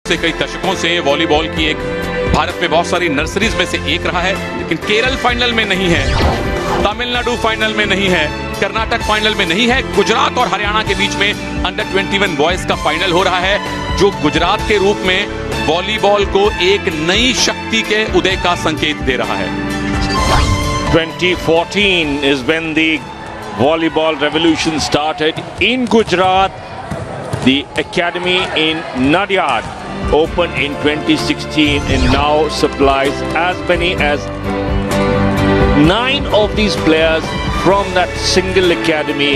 से कई दशकों से वॉलीबॉल की एक भारत में बहुत सारी नर्सरीज में से एक रहा है, लेकिन केरल फाइनल में नहीं है, तमिलनाडु फाइनल में नहीं है, कर्नाटक फाइनल में नहीं है। गुजरात और हरियाणा के बीच में अंडर 21 बॉयज का फाइनल हो रहा है, जो गुजरात के रूप में वॉलीबॉल को एक नई शक्ति के उदय का संकेत दे रहा है। 2014 is when the volleyball revolution started in Gujarat. The academy in Nadyad opened in 2016 and now supplies as many as 9 of these players from that single academy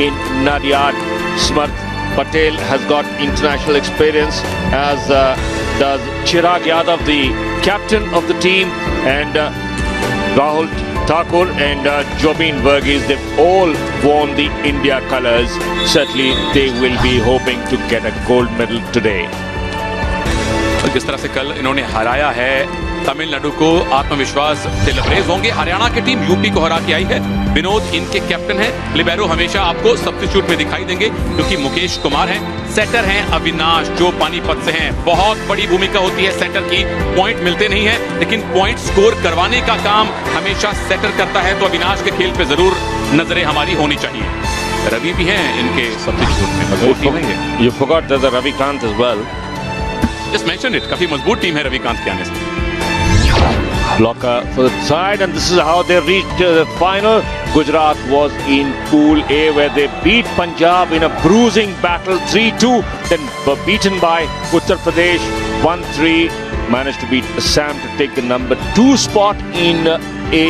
in Nadyad. Samarth Patel has got international experience, as does Chirag Yadav, the captain of the team, and Rahul Thakur and Jobin Verghese. They've all worn the India colours. Certainly they will be hoping to get a gold medal today. और जिस तरह से कल इन्होंने हराया है तमिलनाडु को, आत्मविश्वास से लबरेज होंगे। हरियाणा की टीम यूपी को हरा के आई है। विनोद इनके कैप्टन है। लिबेरो हमेशा आपको सब्स्टिट्यूट में दिखाई देंगे क्योंकि मुकेश कुमार हैं। सेटर हैं अविनाश, जो पानीपत से हैं। बहुत बड़ी भूमिका होती है सेटर की। पॉइंट मिलते नहीं है, लेकिन पॉइंट स्कोर करवाने का काम हमेशा सेटर करता है, तो अविनाश के खेल पे जरूर नजरें हमारी होनी चाहिए। रवि भी हैं इनके सब्स्टिट्यूट में। You forgot there's a Ravikant as well. Just mentioned it. काफी मजबूत टीम है रविकांत के आने से। Blocker for the side, and this is how they reached the final. Gujarat was in Pool A, where they beat Punjab in a bruising battle 3-2, then were beaten by Uttar Pradesh 1-3, managed to beat Assam to take the number 2 spot in A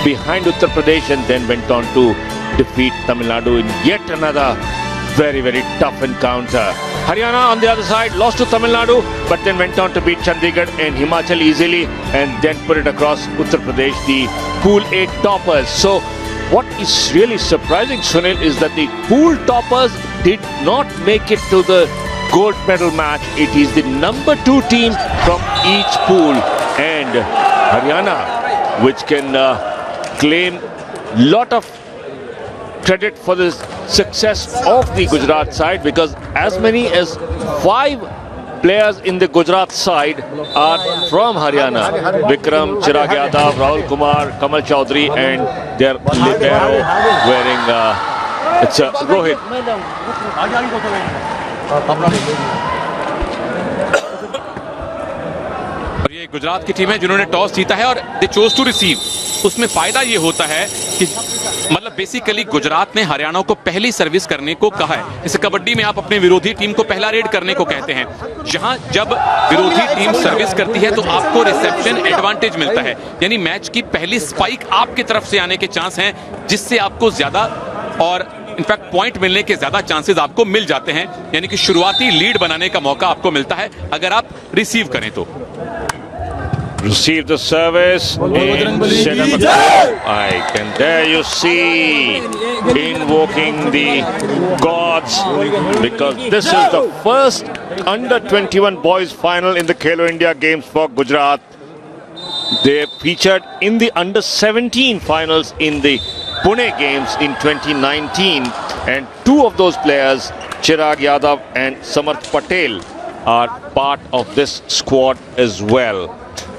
behind Uttar Pradesh, and then went on to defeat Tamil Nadu in yet another very tough encounter. Haryana on the other side lost to Tamil Nadu, but then went on to beat Chandigarh and Himachal easily, and then put it across Uttar Pradesh, the Pool A toppers. So what is really surprising, Sunil, is that the pool toppers did not make it to the gold medal match. It is the number 2 team from each pool, and Haryana, which can claim lot of credit for the success of the Gujarat side, because as many as 5 players in the Gujarat side are from Haryana. Vikram, Chirag Yadav, Rahul Kumar, Kamal Chaudhary, and their libero wearing it's Rohit. और ये गुजरात की team है जिन्होंने toss जीता है और दे chose to receive. उसमें फायदा ये होता है कि मतलब बेसिकली गुजरात ने हरियाणा को पहली सर्विस करने को कहा है। जैसे कबड्डी में आप अपने विरोधी टीम को पहला रेड करने को कहते हैं, जहां जब विरोधी टीम सर्विस करती है तो आपको रिसेप्शन एडवांटेज मिलता है, यानी मैच की पहली स्पाइक आपकी तरफ से आने के चांस हैं, जिससे आपको ज्यादा और इनफैक्ट पॉइंट मिलने के ज्यादा चांसेस आपको मिल जाते हैं, यानी कि शुरुआती लीड बनाने का मौका आपको मिलता है अगर आप रिसीव करें तो। Receive the service and set up a goal. And there you see invoking the gods, because this is the first under 21 boys final in the Khelo India games for Gujarat. They featured in the under 17 finals in the Pune games in 2019, and 2 of those players, Chirag Yadav and Samarth Patel, are part of this squad as well.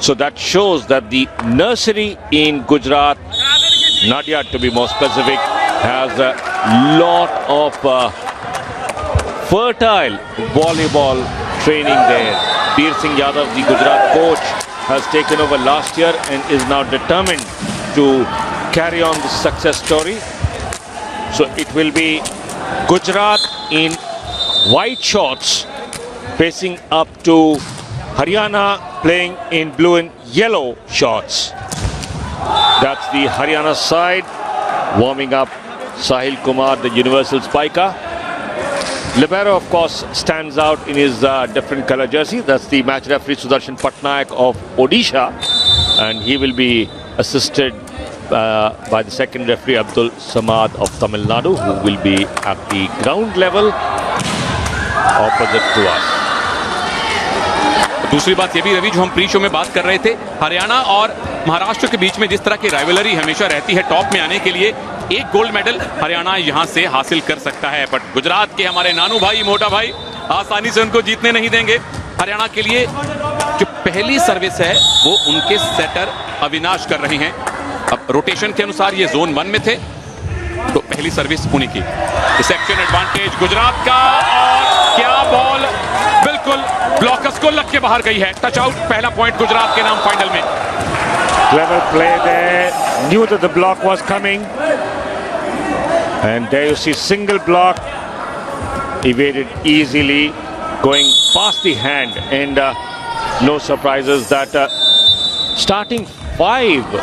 So that shows that the nursery in Gujarat, Nadyad to be more specific, has a lot of fertile volleyball training there. Veer Singh Yadav, the Gujarat coach, has taken over last year and is now determined to carry on the success story. So it will be Gujarat in white shorts facing up to Haryana playing in blue and yellow shorts. That's the Haryana side. Warming up Sahil Kumar, the universal spiker. Libero, of course, stands out in his different color jersey. That's the match referee Sudarshan Patnaik of Odisha, and he will be assisted by the second referee Abdul Samad of Tamil Nadu, who will be at the ground level opposite to us. दूसरी बात ये भी रवि, जो हम pre show में बात कर रहे थे, हरियाणा और महाराष्ट्र के बीच में जिस तरह की राइवलरी हमेशा रहती है टॉप में आने के लिए, एक गोल्ड मेडल हरियाणा यहां से हासिल कर सकता है, बट गुजरात के हमारे नानू भाई, मोटा भाई आसानी से उनको जीतने नहीं देंगे। हरियाणा के लिए जो पहली सर्विस है वो उनके सेटर अविनाश कर रहे हैं। अब रोटेशन के अनुसार ये जोन 1 में थे, तो पहली सर्विस उन्हीं की। रिसेप्शन एडवांटेज गुजरात का, और क्या बॉल बिल्कुल ब्लॉकर्स को लग के बाहर गई है। टच आउट, पहला पॉइंट गुजरात के नाम फाइनल में। Clever play there, knew that the block was coming, and there you see single block, evaded easily, going past the hand, and no surprises that starting 5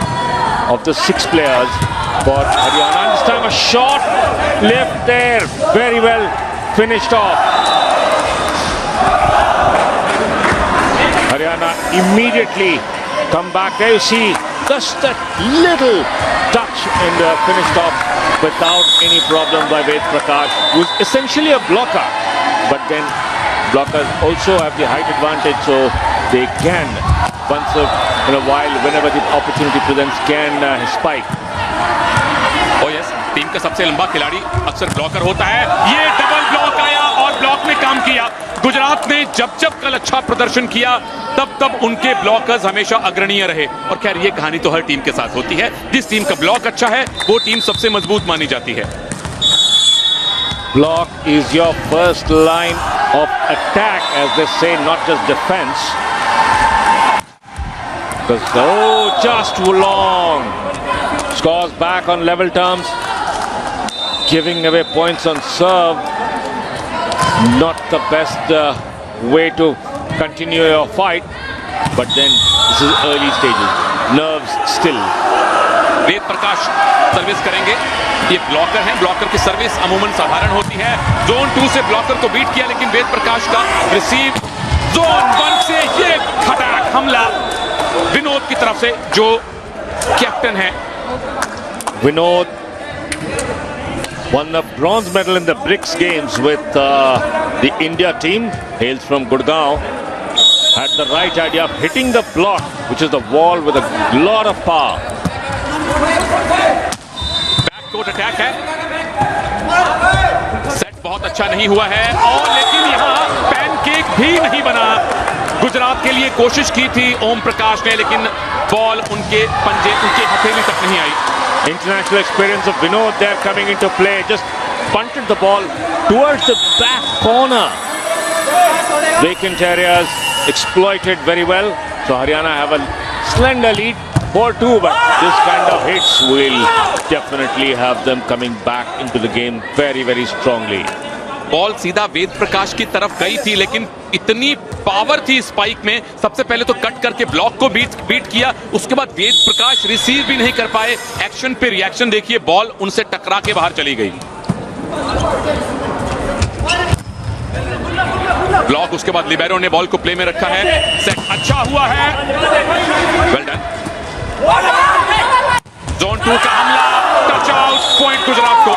of the 6 players for Haryana. This time a shot left there, very well finished off. Haryana immediately come back. There you see just that little touch and finished off without any problem by Ved Prakash, who's essentially a blocker. But then blockers also have the height advantage, so they can once in a while, whenever the opportunity presents, can spike. O yes, team का सबसे लंबा खिलाड़ी अक्सर blocker होता है। ये double block आया और ब्लॉक में काम किया। गुजरात ने जब जब कल अच्छा प्रदर्शन किया तब तब उनके ब्लॉकर्स हमेशा अग्रणीय रहे। और खैर ये कहानी तो हर टीम के साथ होती है। जिस टीम का ब्लॉक अच्छा है वो टीम सबसे मजबूत मानी जाती है। Block is your first line of attack, as they say, not just defense. Because just too long. Scores back on level terms, giving away points on serve. Not the best way to continue your fight, but then this is early stages. Nerves still. Ved Prakash service करेंगे। ये blocker हैं, blocker की service अमूमन साधारण होती है। Zone 2 से blocker को बीट किया, लेकिन वेद प्रकाश का रिसीव जोन 1 से ये खटाक हमला विनोद की तरफ से, जो कैप्टन है। Vinod won the bronze medal in the BRICS games with the India team, hails from Gurgaon. Had the right idea of hitting the block, which is the wall, with a lot of power. Backcourt attack है, set बहुत अच्छा नहीं हुआ है, और लेकिन यहाँ pancake भी नहीं बना। गुजरात के लिए कोशिश की थी ओम प्रकाश ने, लेकिन बॉल उनके पंजे, उनके हथेली तक नहीं आई। International experience of Vinod there coming into play. Just punted the ball towards the back corner. Vacant areas exploited very well. So Haryana have a slender lead 4-2, but this kind of hits will definitely have them coming back into the game very, very strongly. Ball सीधा वेद प्रकाश की तरफ गई थी, लेकिन इतनी power थी spike में। सबसे पहले तो कट करके ब्लॉक को बीट किया, उसके बाद वेद प्रकाश रिसीव भी नहीं कर पाए। एक्शन पे रिएक्शन देखिए, बॉल उनसे टकरा के बाहर चली गई। ब्लॉक, उसके बाद लिबेरो ने बॉल को प्ले में रखा है। सेट अच्छा हुआ है, वेल डन। जोन 2 का हमला, टच आउट, पॉइंट गुजरात को।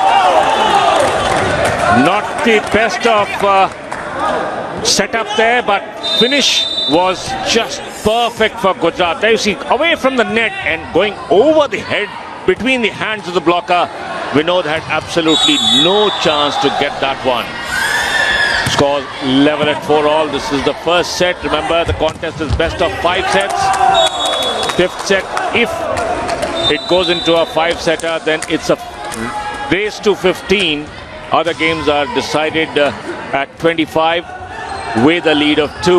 Not the best of setup there, but finish was just perfect for Gujarat. There you see, away from the net and going over the head between the hands of the blocker. Vinod had absolutely no chance to get that one. Score level at 4-all. This is the first set. Remember, the contest is best of 5 sets. 5th set, if it goes into a 5-setter, then it's a race to 15. Other games are decided at 25 with a lead of 2.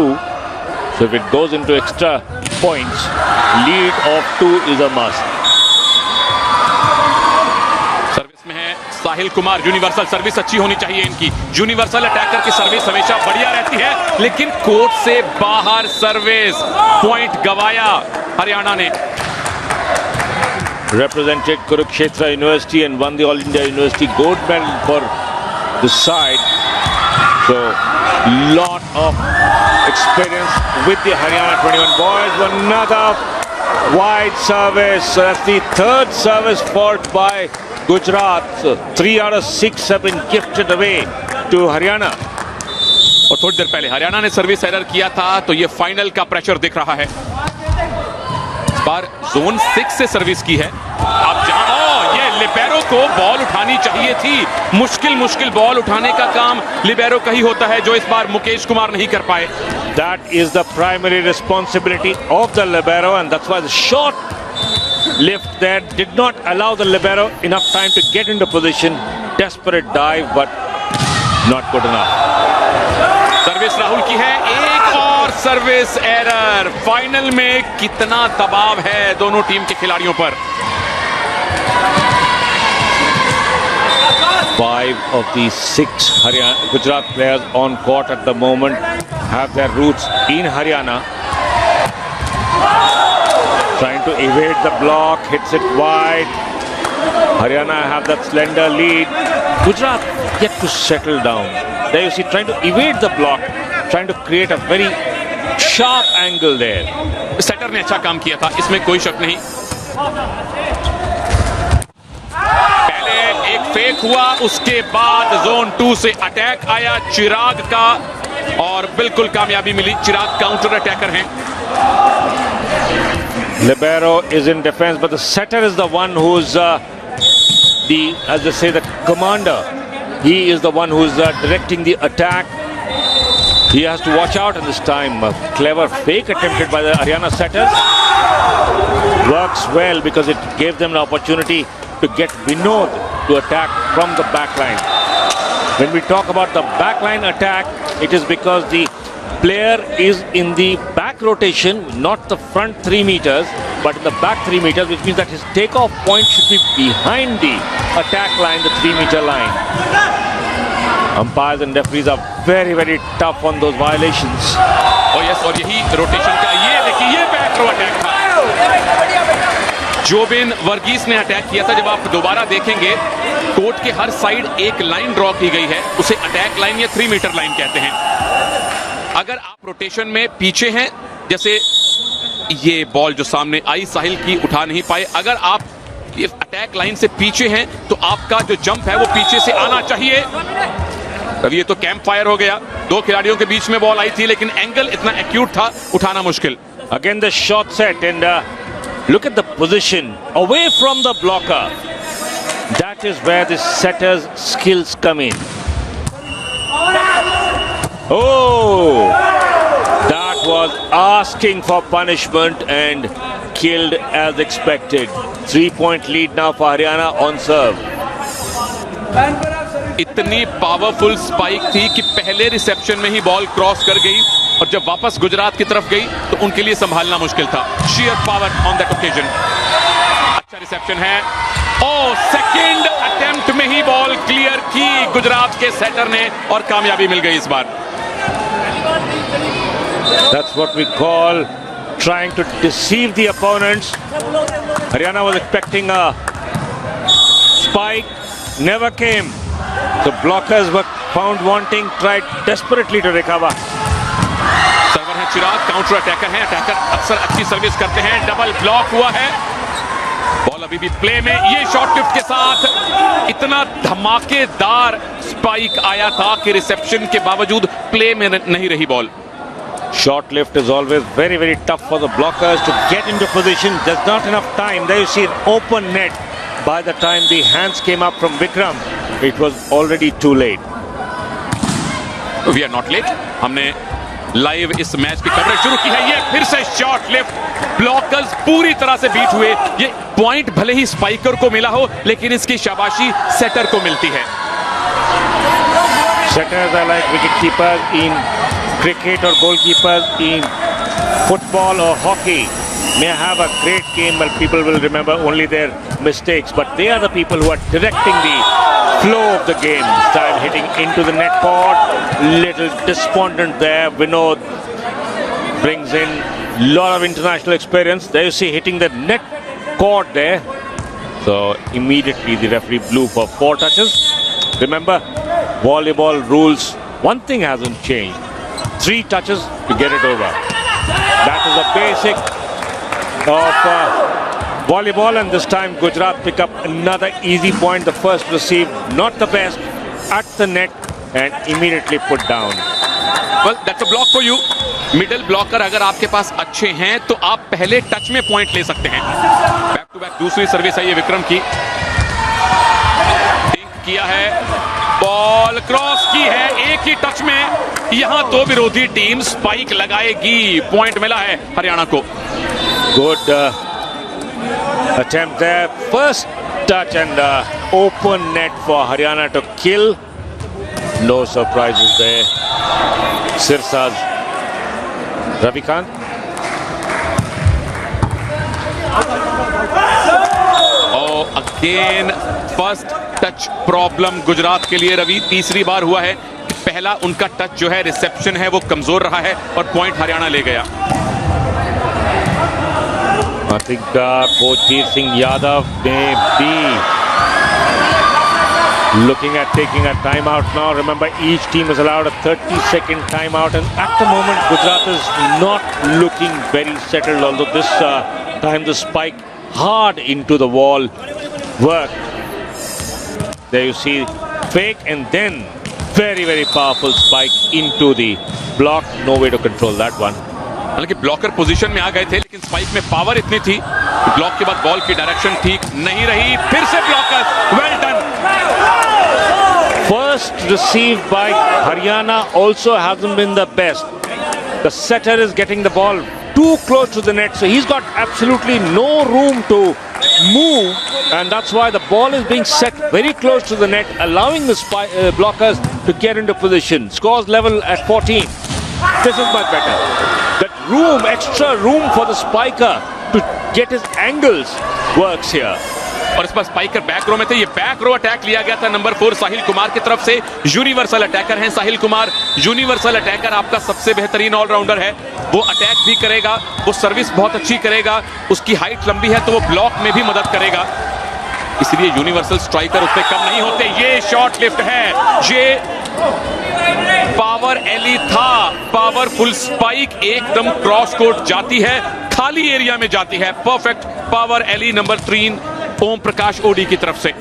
So if it goes into extra points, lead of 2 is a must. Service में है Sahil Kumar. Universal service अच्छी होनी चाहिए इनकी। Universal attacker की service हमेशा बढ़िया रहती है, लेकिन कोर्ट से बाहर सर्विस, पॉइंट गवाया हरियाणा ने। Represented Kurukshetra University and won the All India University gold medal for the side. So, lot of experience with the Haryana 21 boys. Another wide service. So that's the 3rd service fault by Gujarat. So 3 out of 6 have been gifted away to Haryana. और थोड़ी देर पहले हरियाणा ने service error किया था, तो ये final का pressure दिख रहा है। बार जोन 6 से सर्विस की है। अब जहां ये लिबेरो को बॉल उठानी चाहिए थी, मुश्किल बॉल उठाने का काम लिबेरो का ही होता है, जो इस बार मुकेश कुमार नहीं कर पाए। That is the primary responsibility of the libero, and that's why the short lift there did not allow the libero enough time to get into position. Desperate dive, but not good enough. Service Rahul की है, एक और service error. Final में कितना दबाव है दोनों team के खिलाड़ियों पर। 5 of the 6 Gujarat players on court at the moment have their roots in Haryana. Trying to evade the block, hits it wide. Haryana have that slender lead. Gujarat yet to settle down. There you see, trying to evade the block, trying to create a very sharp angle there. Setter ने अच्छा काम किया था, इसमें कोई शक नहीं। एक फेक हुआ, उसके बाद जोन 2 से अटैक आया चिराग का और बिल्कुल कामयाबी मिली। चिराग काउंटर अटैकर हैं। Libero is in defense, but the setter is the one who's as they say, the commander. He is the one who's directing the attack. He has to watch out at this time. A clever fake attempted by the Haryana setters. Works well because it gave them the opportunity to get Vinod to attack from the back line. When we talk about the backline attack, it is because the player is in the back rotation, not the front 3 meters, but in the back 3 meters, which means that his takeoff point should be behind the attack line, the 3-meter line. Umpires and referees are very, very tough on those violations. Oh yes, और यही rotation का ये देखिए, ये back row attack था। जोबिन वर्गीस ने attack किया था। जब आप दोबारा देखेंगे, कोर्ट के हर साइड एक लाइन ड्रॉ की गई है, उसे अटैक लाइन या 3 मीटर लाइन कहते हैं। अगर आप रोटेशन में पीछे हैं, जैसे ये बॉल जो सामने आई साहिल की उठा नहीं पाए, अगर आप ये अटैक लाइन से पीछे हैं तो आपका जो जंप है वो पीछे से आना चाहिए। अब ये तो कैंप फायर हो गया, दो खिलाड़ियों के बीच में बॉल आई थी, लेकिन एंगल इतना एक्यूट था, उठाना मुश्किल। Again the shot set, and look at the position away from the blocker. That is where the setter's skills come in. Oh, that was asking for punishment and killed as expected. 3-point lead now for Haryana on serve. इतनी powerful spike थी कि पहले reception में ही ball cross कर गई और जब वापस गुजरात की तरफ गई तो उनके लिए संभालना मुश्किल था। Share power on that occasion. अच्छा रिसेप्शन है। ओ, सेकंड अटेम्प्ट में ही बॉल क्लियर की गुजरात के सेटर ने और कामयाबी मिल गई इस बार। That's what we call trying to deceive the opponents. Haryana was expecting a spike, never came. The blockers were found wanting, tried desperately to recover. Server है चिराग, counter attacker हैं। Attacker अक्सर अच्छी सर्विस करते हैं। डबल ब्लॉक हुआ है, ball अभी भी प्ले में। ये शॉर्ट लिफ्ट के साथ इतना धमाकेदार स्पाइक आया था कि रिसेप्शन के बावजूद प्ले में नहीं रही ball. Short lift is always very, very tough for the blockers to get into position. There's not enough time. There you see an open net. By the time the hands came up from Vikram, it was already too late. We are not late. हमने live इस match की coverage शुरू की है। ये फिर से short lift, blockers पूरी तरह से बीट हुए। ये पॉइंट भले ही स्पाइकर को मिला हो, लेकिन इसकी शाबाशी सेटर को मिलती है। Setters are like wicket keepers in cricket or goalkeepers in football or hockey. May have a great game, but people will remember only their mistakes. But they are the people who are directing the flow of the game. This time hitting into the net cord. Little despondent there. Vinod brings in lot of international experience. There you see hitting the net cord there. So immediately the referee blew for 4 touches. Remember, volleyball rules, one thing hasn't changed. 3 touches to get it over. That is the basic of volleyball, and this time Gujarat pick up another easy point. The first received, not the best, at the net and immediately put down. Well, that's a block for you. Middle blocker अगर आपके पास अच्छे हैं तो आप पहले touch में point ले सकते हैं। बैक टू बैक दूसरी सर्विस है ये विक्रम की। किया है, बॉल बॉल क्रॉस की है एक ही टच में। यहां तो विरोधी टीम स्पाइक लगाएगी। पॉइंट मिला है हरियाणा को। Good attempt there. First touch and open net for Haryana to kill. No surprises there. Sirsaz Ravikant. Oh, again first touch problem Gujarat के लिए रवि। तीसरी बार हुआ है कि पहला उनका टच जो है रिसेप्शन है वो कमजोर रहा है और पॉइंट हरियाणा ले गया। I think Coach Veer Singh Yadav may be looking at taking a timeout now. Remember, each team is allowed a 30-second timeout, and at the moment Gujarat is not looking very settled, although this time the spike hard into the wall work. There you see fake and then very powerful spike into the block. No way to control that one. हालांकि blocker position में आ गए थे लेकिन spike में power इतनी थी कि block के बाद बॉल की डायरेक्शन ठीक नहीं रही। फिर से blocker. Well done. First receive by Haryana also hasn't been the best. The setter is getting the ball too close to the net, so he's got absolutely no room to move, and that's why the ball is being set very close to the net, allowing the blockers to get into position. Scores level at 14. This is much better. That room, extra room for the spiker to get his angles works here. और इस पर spiker back रो में थे। ये back row attack लिया गया था number 4 Sahil Kumar की तरफ से। यूनिवर्सल अटैकर हैं साहिल कुमार। यूनिवर्सल अटैकर आपका सबसे बेहतरीन ऑलराउंडर है। वो अटैक भी करेगा, वो सर्विस बहुत अच्छी करेगा, उसकी हाइट लंबी है तो वो ब्लॉक में भी मदद करेगा, इसलिए यूनिवर्सल स्ट्राइकर उससे कम नहीं होते। ये शॉट लिफ्ट है, ये पावर एली था। पावरफुल स्पाइक एकदम क्रॉस कोर्ट जाती है, खाली एरिया में जाती है। Perfect power Eli number 3 Om Prakash OD की तरफ से।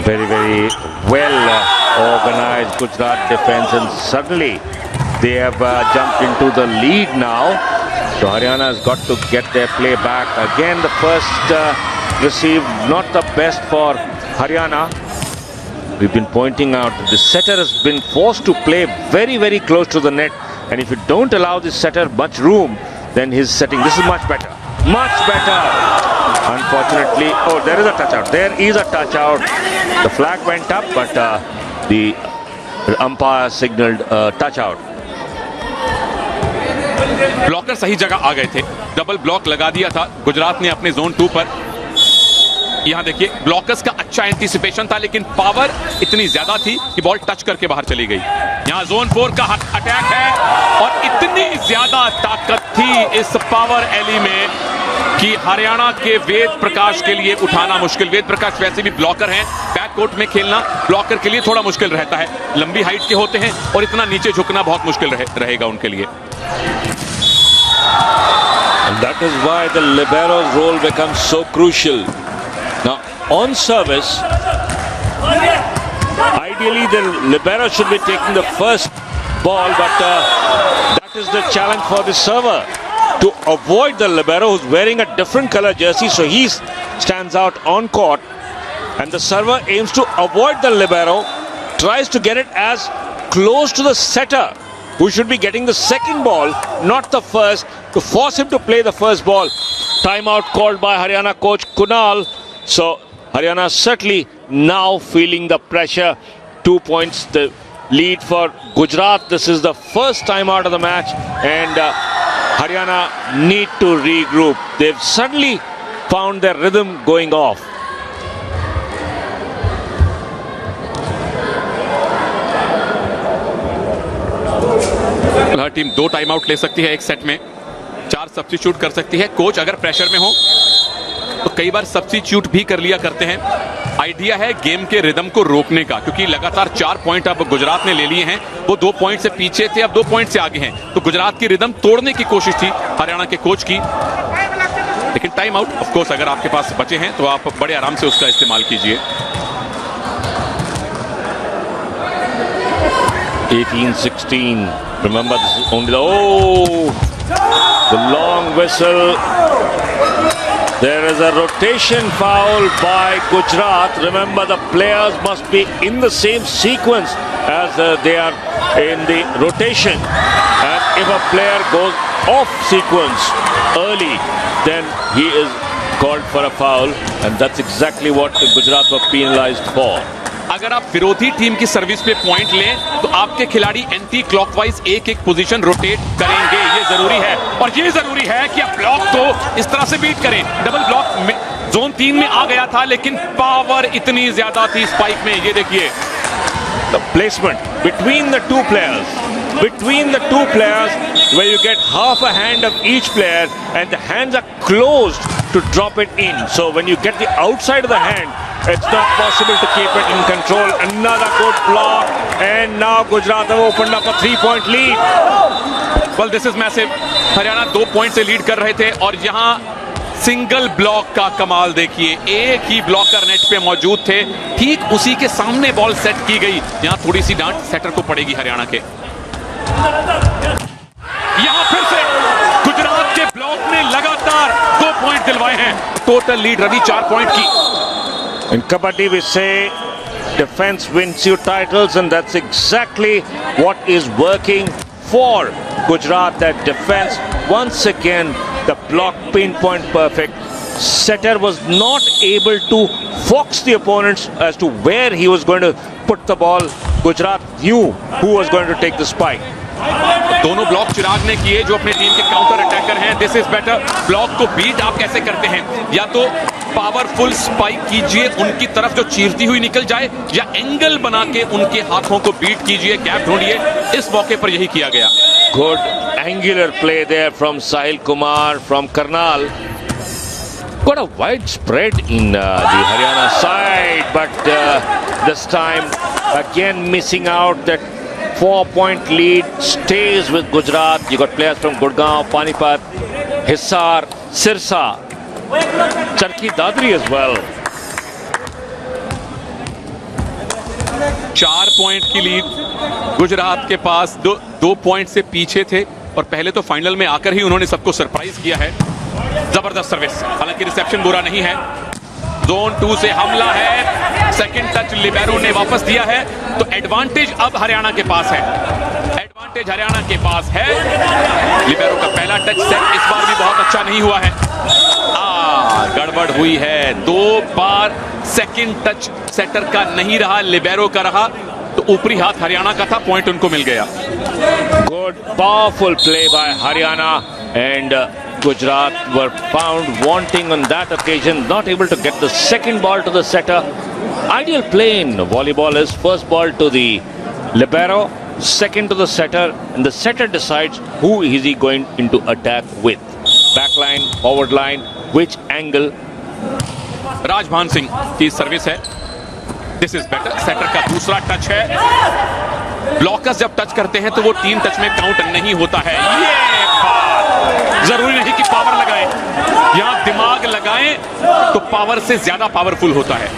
Very well organized Gujarat defense, and suddenly they have jumped into the lead now. So Haryana has got to get their play back. Again, the first receive not the best for Haryana. We've been pointing out that the setter has been forced to play very close to the net, and if you don't allow this setter much room, then his setting, this is much better. Unfortunately, oh, there is a touch out. There is a touch out. The flag went up, but the umpire signaled touch out. Blocker सही जगह आ गए थे, double block लगा दिया था गुजरात ने अपने zone 2 पर। यहां देखिए ब्लॉकर्स का अच्छा एंटीसिपेशन था, लेकिन पावर इतनी ज्यादा थी कि बॉल टच करके बाहर चली गई। यहां जोन 4 का अटैक है और इतनी ज्यादा ताकत थी इस पावर एली में कि हरियाणा के वेद प्रकाश के लिए उठाना मुश्किल। वेद प्रकाश वैसे भी ब्लॉकर हैं, बैक कोर्ट में खेलना ब्लॉकर के लिए थोड़ा मुश्किल रहता है, लंबी हाइट के होते हैं और इतना नीचे झुकना बहुत मुश्किल रहेगा उनके लिए। And that is why the libero's role becomes so crucial. Now, on service, ideally the libero should be taking the first ball, but that is the challenge for the server, to avoid the libero who's wearing a different color jersey, so he stands out on court, and the server aims to avoid the libero, tries to get it as close to the setter, who should be getting the second ball, not the first, to force him to play the first ball. Timeout called by Haryana coach Kunal. So Haryana certainly now feeling the pressure. 2 points the lead for Gujarat. This is the first time out of the match, and Haryana need to regroup. They've suddenly found their rhythm going off. Her team 2 time out ले सकती है एक set में, 4 substitute कर सकती है। Coach अगर pressure में हो तो कई बार सब्स्टिट्यूट भी कर लिया करते हैं। आइडिया है गेम के रिदम को रोकने का, क्योंकि लगातार 4 पॉइंट अब गुजरात ने ले लिए हैं। वो 2 पॉइंट से पीछे थे, अब 2 पॉइंट से आगे हैं, तो गुजरात की रिदम तोड़ने की कोशिश थी हरियाणा के कोच की। लेकिन टाइम आउट ऑफ कोर्स अगर आपके पास बचे हैं तो आप बड़े आराम से उसका इस्तेमाल कीजिए। 18-16. Remember, this is only the long whistle. There is a rotation foul by Gujarat. Remember, the players must be in the same sequence as they are in the rotation. And if a player goes off sequence early, then he is called for a foul. And that's exactly what Gujarat were penalized for. अगर आप विरोधी team की service पे point लें तो आपके खिलाड़ी anti clockwise एक एक पोजीशन रोटेट करेंगे, ये जरूरी है। और ये जरूरी है कि आप ब्लॉक को इस तरह से बीट करें। डबल ब्लॉक जोन 3 में आ गया था, लेकिन पावर इतनी ज्यादा थी स्पाइक में। ये देखिए the placement between the two players where you get half a hand of each player and the hands are closed to drop it in. So when you get the outside of the hand, it's not possible to keep it in control. Another good block, and now Gujarat have opened up a 3-point lead. Well, this is massive. Haryana 2 point से lead कर रहे थे और यहाँ single block का कमाल देखिए। एक ही ब्लॉकर नेट पे मौजूद थे, ठीक उसी के सामने बॉल सेट की गई। यहाँ थोड़ी सी डांट सेटर को पड़ेगी हरियाणा के। यहाँ फिर से गुजरात के ब्लॉक ने लगातार 2 पॉइंट दिलवाए हैं। टोटल लीड रवि 4 पॉइंट की। In Kabaddi we say defense wins you titles, and that's exactly what is working for Gujarat. That defense, once again, the block pinpoint perfect. Setter was not able to fox the opponents as to where he was going to put the ball. Gujarat knew who was going to take the spike. दोनों block चिराग ने किए जो अपने team के counter attacker हैं। This is better. Block को beat आप कैसे करते हैं? या तो पावरफुल स्पाइक कीजिए उनकी तरफ जो चीरती हुई निकल जाए, या एंगल बना के उनके हाथों को बीट कीजिए, गैप ढूंढिए। इस मौके पर यही किया गया। Good angular play there from Sahil Kumar from Karnal. Got a wide spread in the Haryana side, but this time again missing out. That 4-point lead stays with Gujarat. You got players from Gurgaon, Panipat, Hisar, Sirsa, Charki Dadri as well. 4 point की lead Gujarat के पास। 2 point से पीछे थे और पहले तो final में आकर ही उन्होंने सबको सरप्राइज किया है। जबरदस्त सर्विस, हालांकि रिसेप्शन बुरा नहीं है। जोन 2 से हमला है, सेकंड टच लिबेरो ने वापस दिया है, तो एडवांटेज अब हरियाणा के पास है। एडवांटेज हरियाणा के पास है। लिबेरो का पहला टच सेट इस बार भी बहुत अच्छा नहीं हुआ है। गड़बड़ हुई है। 2 बार सेकंड टच सेटर का नहीं रहा, लिबेरो का रहा, तो ऊपरी हाथ हरियाणा का था, पॉइंट उनको मिल गया। Good powerful play by Haryana, and Gujarat were found wanting on that occasion, not able to get the second ball to the setter. Ideal play in volleyball is first ball to the libero, second to the setter, and the setter decides who is he going into attack with. Backline, forward line, which angle. Rajbhan Singh की service है। This is better. Shutter का दूसरा touch है। Blockers जब touch करते हैं तो वो 3 टच में काउंट नहीं होता है। ये जरूरी नहीं कि पावर लगाएं, यहां दिमाग लगाएं तो पावर से ज्यादा पावरफुल होता है।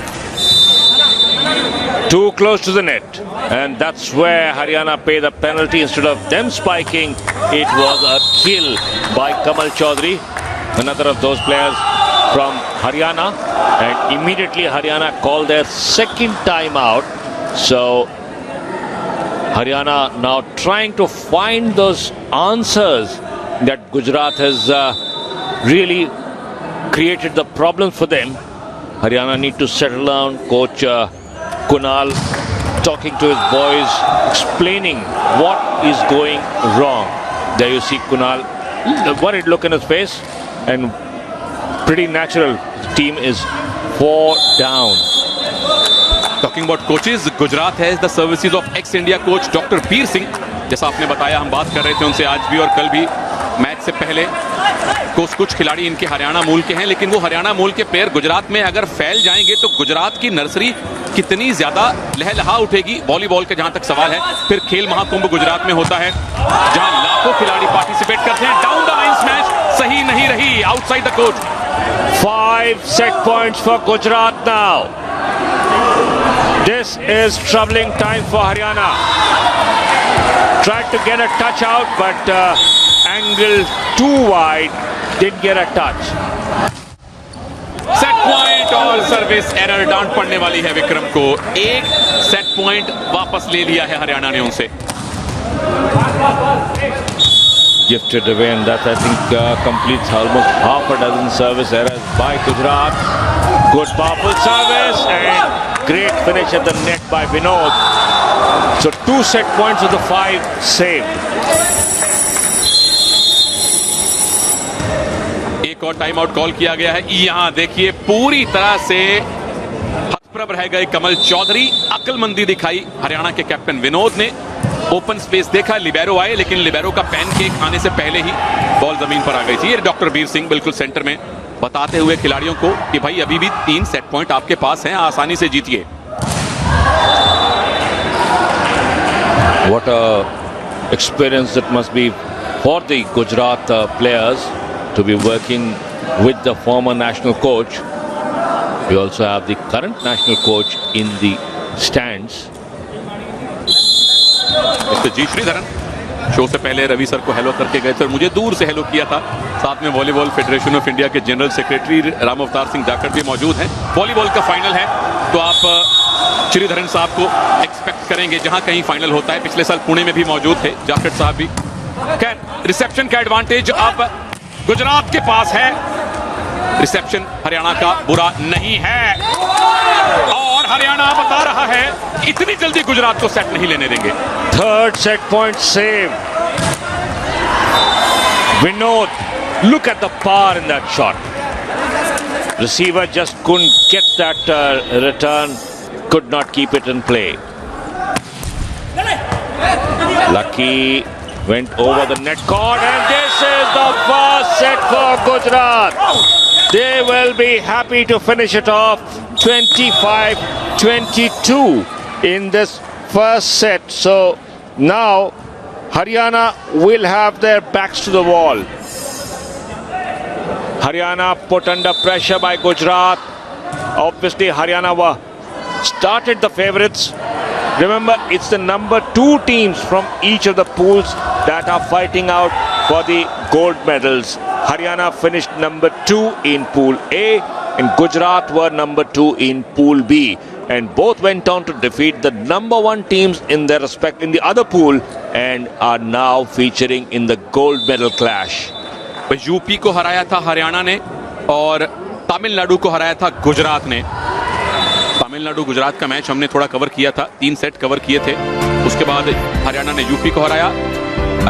Too close to the net, and that's where Haryana paid the penalty. Instead of them spiking, it was a kill by Kamal Chaudhary, another of those players from Haryana, and immediately Haryana called their second timeout. So Haryana now trying to find those answers that Gujarat has really created the problem for them. Haryana need to settle down. Coach Kunal talking to his boys, explaining what is going wrong. There you see Kunal, worried look in his face, and pretty natural. The team is 4 down. Talking about coaches, Gujarat has the services of ex India coach doctor Bir Singh. जैसा आपने बताया, हम बात कर रहे थे उनसे आज भी और कल भी मैच से पहले। कुछ खिलाड़ी इनके हरियाणा मूल के हैं, लेकिन वो हरियाणा मूल के प्लेयर गुजरात में अगर फैल जाएंगे तो गुजरात की नर्सरी कितनी ज्यादा लहलहा उठेगी वॉलीबॉल का जहां तक सवाल है। फिर खेल महाकुंभ गुजरात में होता है जहां लाखों खिलाड़ी पार्टिसिपेट करते हैं। डाउन द लाइन स्मैश सही नहीं रही, outside the coach. 5 set points for Gujarat now. This is troubling time for Haryana. Tried to get a touch out, but angle too wide, didn't get a touch. Point और service error, डांट पड़ने वाली है विक्रम को। एक set point वापस ले लिया है हरियाणा ने उनसे। Gifted away, and that I think completes almost half a dozen service errors by Gujarat. Good powerful service and great finish at the net by Vinod. So 2 set points of the 5 saved. एक और time out call किया गया है। यहां देखिए पूरी तरह से हतप्रभ रह गए कमल चौधरी। अक्लमंदी दिखाई हरियाणा के कैप्टन विनोद ने। ओपन स्पेस देखा, लिबेरो आए, लेकिन लिबेरो का पैनकेक आने से पहले ही बॉल जमीन पर आ गई थी। ये डॉक्टर वीर सिंह बिल्कुल सेंटर में बताते हुए खिलाड़ियों को कि भाई अभी भी 3 सेट पॉइंट आपके पास हैं, आसानी से जीतिए। What a experience it must be for the Gujarat players to be working with the former national coach. We also have the current national coach in the stands. Mister G Sreedharan show से पहले Ravi sir को hello करके गए थे और मुझे दूर से हेलो किया था। साथ में वॉलीबॉल फेडरेशन ऑफ इंडिया के जनरल सेक्रेटरी राम अवतार सिंह जाखड़ भी मौजूद हैं। वॉलीबॉल का फाइनल है तो आप श्रीधरन साहब को एक्सपेक्ट करेंगे जहां कहीं फाइनल होता है। पिछले साल पुणे में भी मौजूद थे जाखड़ साहब भी। खैर, रिसेप्शन का एडवांटेज अब गुजरात के पास है। रिसेप्शन हरियाणा का बुरा नहीं है और हरियाणा बता रहा है इतनी जल्दी गुजरात को सेट नहीं लेने देंगे। Third set point save. Vinod, look at the power in that shot. Receiver just couldn't get that return, could not keep it in play. Lucky went over the net cord, and this is the first set for Gujarat. They will be happy to finish it off 25-22 in this first set. So now Haryana will have their backs to the wall. Haryana put under pressure by Gujarat. Obviously Haryana started the favorites. Remember, it's the number 2 teams from each of the pools that are fighting out for the gold medals. Haryana finished number 2 in Pool A and Gujarat were number 2 in Pool B. And both went on to defeat the number 1 teams in their respect in the other pool and are now featuring in the gold medal clash. UP को हराया था हरियाणा ने और तमिलनाडु को हराया था गुजरात ने। तमिलनाडु गुजरात का मैच हमने थोड़ा कवर किया था, 3 सेट कवर किए थे। उसके बाद हरियाणा ने यूपी को हराया।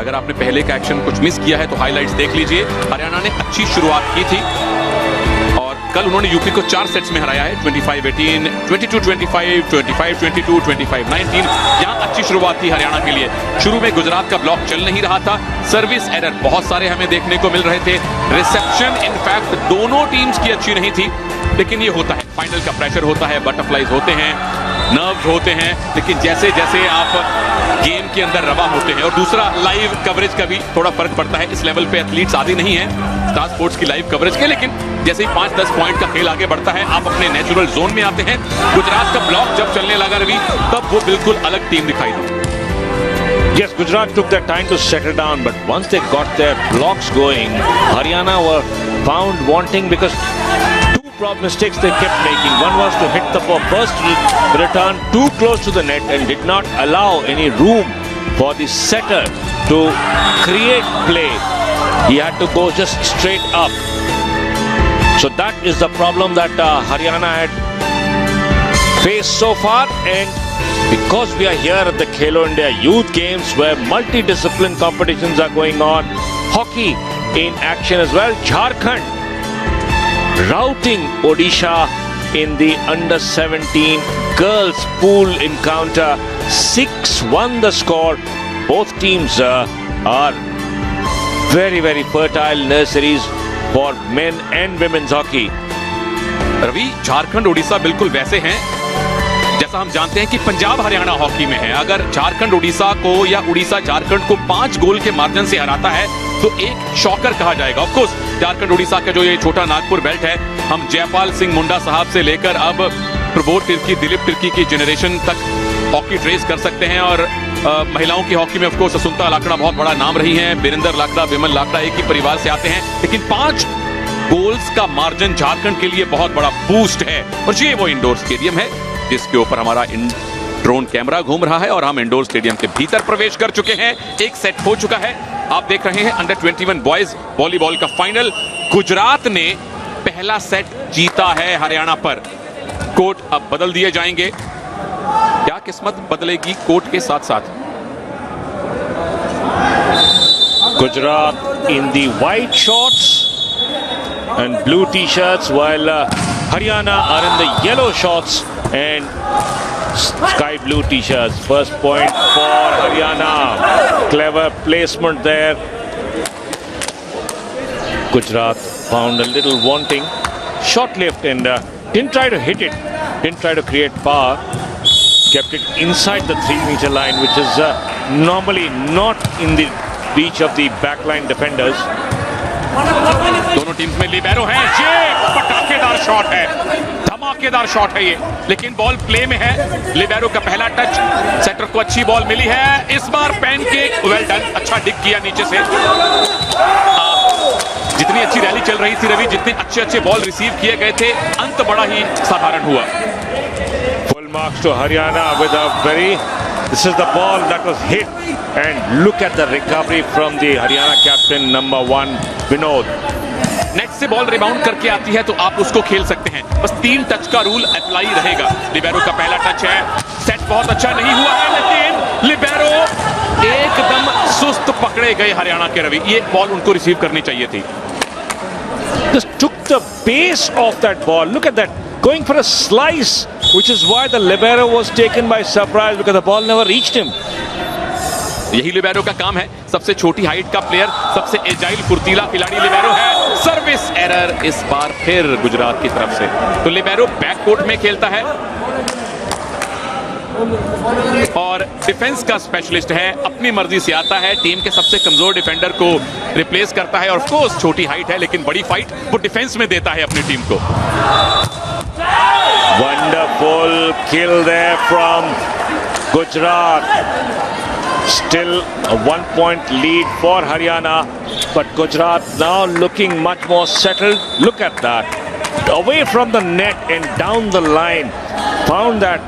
अगर आपने पहले का एक्शन कुछ मिस किया है तो हाइलाइट्स देख लीजिए। हरियाणा ने अच्छी शुरुआत की थी और कल उन्होंने यूपी को 4 सेट्स में हराया है, 25-18, 22-25, 25-22, 25-19। यहां अच्छी शुरुआत थी हरियाणा के लिए। शुरू में गुजरात का ब्लॉक चल नहीं रहा था, सर्विस एरर बहुत सारे हमें देखने को मिल रहे थे। रिसेप्शन इनफैक्ट दोनों टीम्स की अच्छी नहीं थी, लेकिन ये होता है, फाइनल का प्रेशर होता है, बटरफ्लाइज होते हैं, नर्व्स होते हैं। लेकिन जैसे जैसे आप गेम के अंदर रवा होते हैं, और दूसरा लाइव कवरेज का भी थोड़ा फर्क पड़ता है। इस लेवल पे एथलीट्स आदि नहीं है स्टार स्पोर्ट्स की लाइव कवरेज के, लेकिन जैसे ही 5-10 पॉइंट का खेल आगे बढ़ता है आप अपने नेचुरल जोन में आते हैं। गुजरात का ब्लॉक जब चलने लगा रवि, तब वो बिल्कुल अलग टीम दिखाई दी। Yes, Gujarat took their time to settle down, but once they got their blocks going, Haryana were found wanting because 2 mistakes they kept making. One was to hit the first return too close to the net and did not allow any room for the setter to create play. He had to go just straight up. So that is the problem that Haryana had faced so far, and because we are here at the Khelo India Youth Games where multidiscipline competitions are going on, hockey in action as well. Jharkhand routing Odisha in the under-17 girls pool encounter. 6-1 the score. Both teams are very, very fertile nurseries for men and women's hockey. Ravi, Jharkhand Orissa बिल्कुल वैसे हैं जैसा हम जानते हैं कि Punjab Haryana hockey में है। अगर झारखंड उड़ीसा को या उड़ीसा झारखंड को 5 गोल के मार्जिन से हराता है तो एक शॉकर कहा जाएगा। ऑफ कोर्स झारखंड उड़ीसा का जो ये छोटा नागपुर बेल्ट है, हम जयपाल सिंह मुंडा साहब से लेकर अब प्रबोध तिर्की, दिलीप तिर्की की जनरेशन तक हॉकी ट्रेस कर सकते हैं। और महिलाओं की हॉकी में ऑफ कोर्स असुंता लाकड़ा बहुत बड़ा नाम रही हैं। बीरेंद्र लाकड़ा, विमल लाकड़ा एक ही परिवार से आते हैं, लेकिन 5 गोल्स का मार्जिन झारखंड के लिए बहुत बड़ा बूस्ट है। और ये वो इंडोर स्टेडियम है जिसके ऊपर हमारा ड्रोन कैमरा घूम रहा है और हम इंडोर स्टेडियम के भीतर प्रवेश कर चुके हैं। एक सेट हो चुका है। आप देख रहे हैं अंडर 21 बॉयज वॉलीबॉल का फाइनल। गुजरात ने पहला सेट जीता है हरियाणा पर। कोर्ट अब बदल दिए जाएंगे। क्या किस्मत बदलेगी कोर्ट के साथ साथ? Gujarat in the white shorts and blue t-shirts, while Haryana are in the yellow shorts and sky blue t-shirts. First point for Haryana. Clever placement there. Gujarat found a little wanting. Short left and didn't try to hit it. Didn't try to create power. Kept it inside the 3-meter line, which is normally not in the reach of the backline defenders. दोनों teams में libero है। ये पटाखेदार shot है, धमाकेदार shot है ये, लेकिन ball play में है। लिबेरो का पहला टच, सेटर को अच्छी बॉल मिली है। इस बार पैनकेक, वेल डन, अच्छा डिग किया नीचे से। जितनी अच्छी रैली चल रही थी रवि, जितने अच्छे बॉल रिसीव किए गए थे, अंत बड़ा ही साधारण हुआ। Full marks to Haryana with a very. This is the ball that was hit, and look at the recovery from the Haryana captain number 1 Vinod. Net से बॉल रिबाउंड करके आती है तो आप उसको खेल सकते हैं। बस 3 टच का रूल अप्लाई रहेगा। लिबेरो का पहला टच है। सेट बहुत अच्छा नहीं हुआ है, लेकिन लिबेरो एकदम सुस्त पकड़े गए हरियाणा के रवि। ये बॉल उनको रिसीव करनी चाहिए थी। Just took the pace of that ball. Look at that. Going for a slice, which is why the libero was taken by surprise, because the ball never reached him. यही libero का काम है। सबसे छोटी height का player, सबसे agile फुर्तीला खिलाड़ी लिबेरो है। सर्विस एरर इस बार फिर गुजरात की तरफ से। तो लिबेरो बैक कोर्ट में खेलता है और डिफेंस का स्पेशलिस्ट है। अपनी मर्जी से आता है, टीम के सबसे कमजोर डिफेंडर को रिप्लेस करता है। और ऑफ कोर्स छोटी हाइट है, लेकिन बड़ी फाइट वो डिफेंस में देता है अपनी टीम को। Wonderful kill there from Gujarat. Still a 1-point lead for Haryana, but Gujarat now looking much more settled. Look at that. Away from the net and down the line. Found that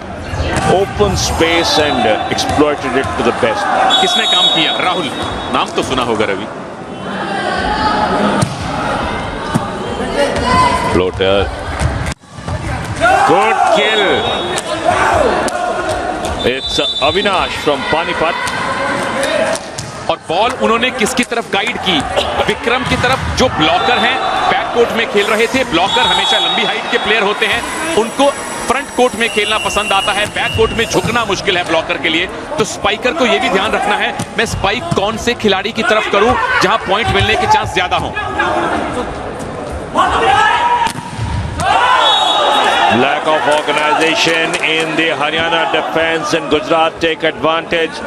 open space and exploited it to the best. किसने काम किया? राहुल, नाम तो सुना होगा Ravi. Floater. Good kill. It's Avinash from Panipat. और ball उन्होंने किसकी तरफ गाइड की? विक्रम की तरफ, जो ब्लॉकर हैं। बैक कोर्ट में खेल रहे थे। ब्लॉकर हमेशा लंबी हाइट के प्लेयर होते हैं, उनको फ्रंट कोर्ट में खेलना पसंद आता है। बैक कोर्ट में झुकना मुश्किल है ब्लॉकर के लिए। तो स्पाइकर को यह भी ध्यान रखना है, मैं स्पाइक कौन से खिलाड़ी की तरफ करूं जहां पॉइंट मिलने के चांस ज्यादा हों। Lack of organization in the Haryana defense, and Gujarat take advantage.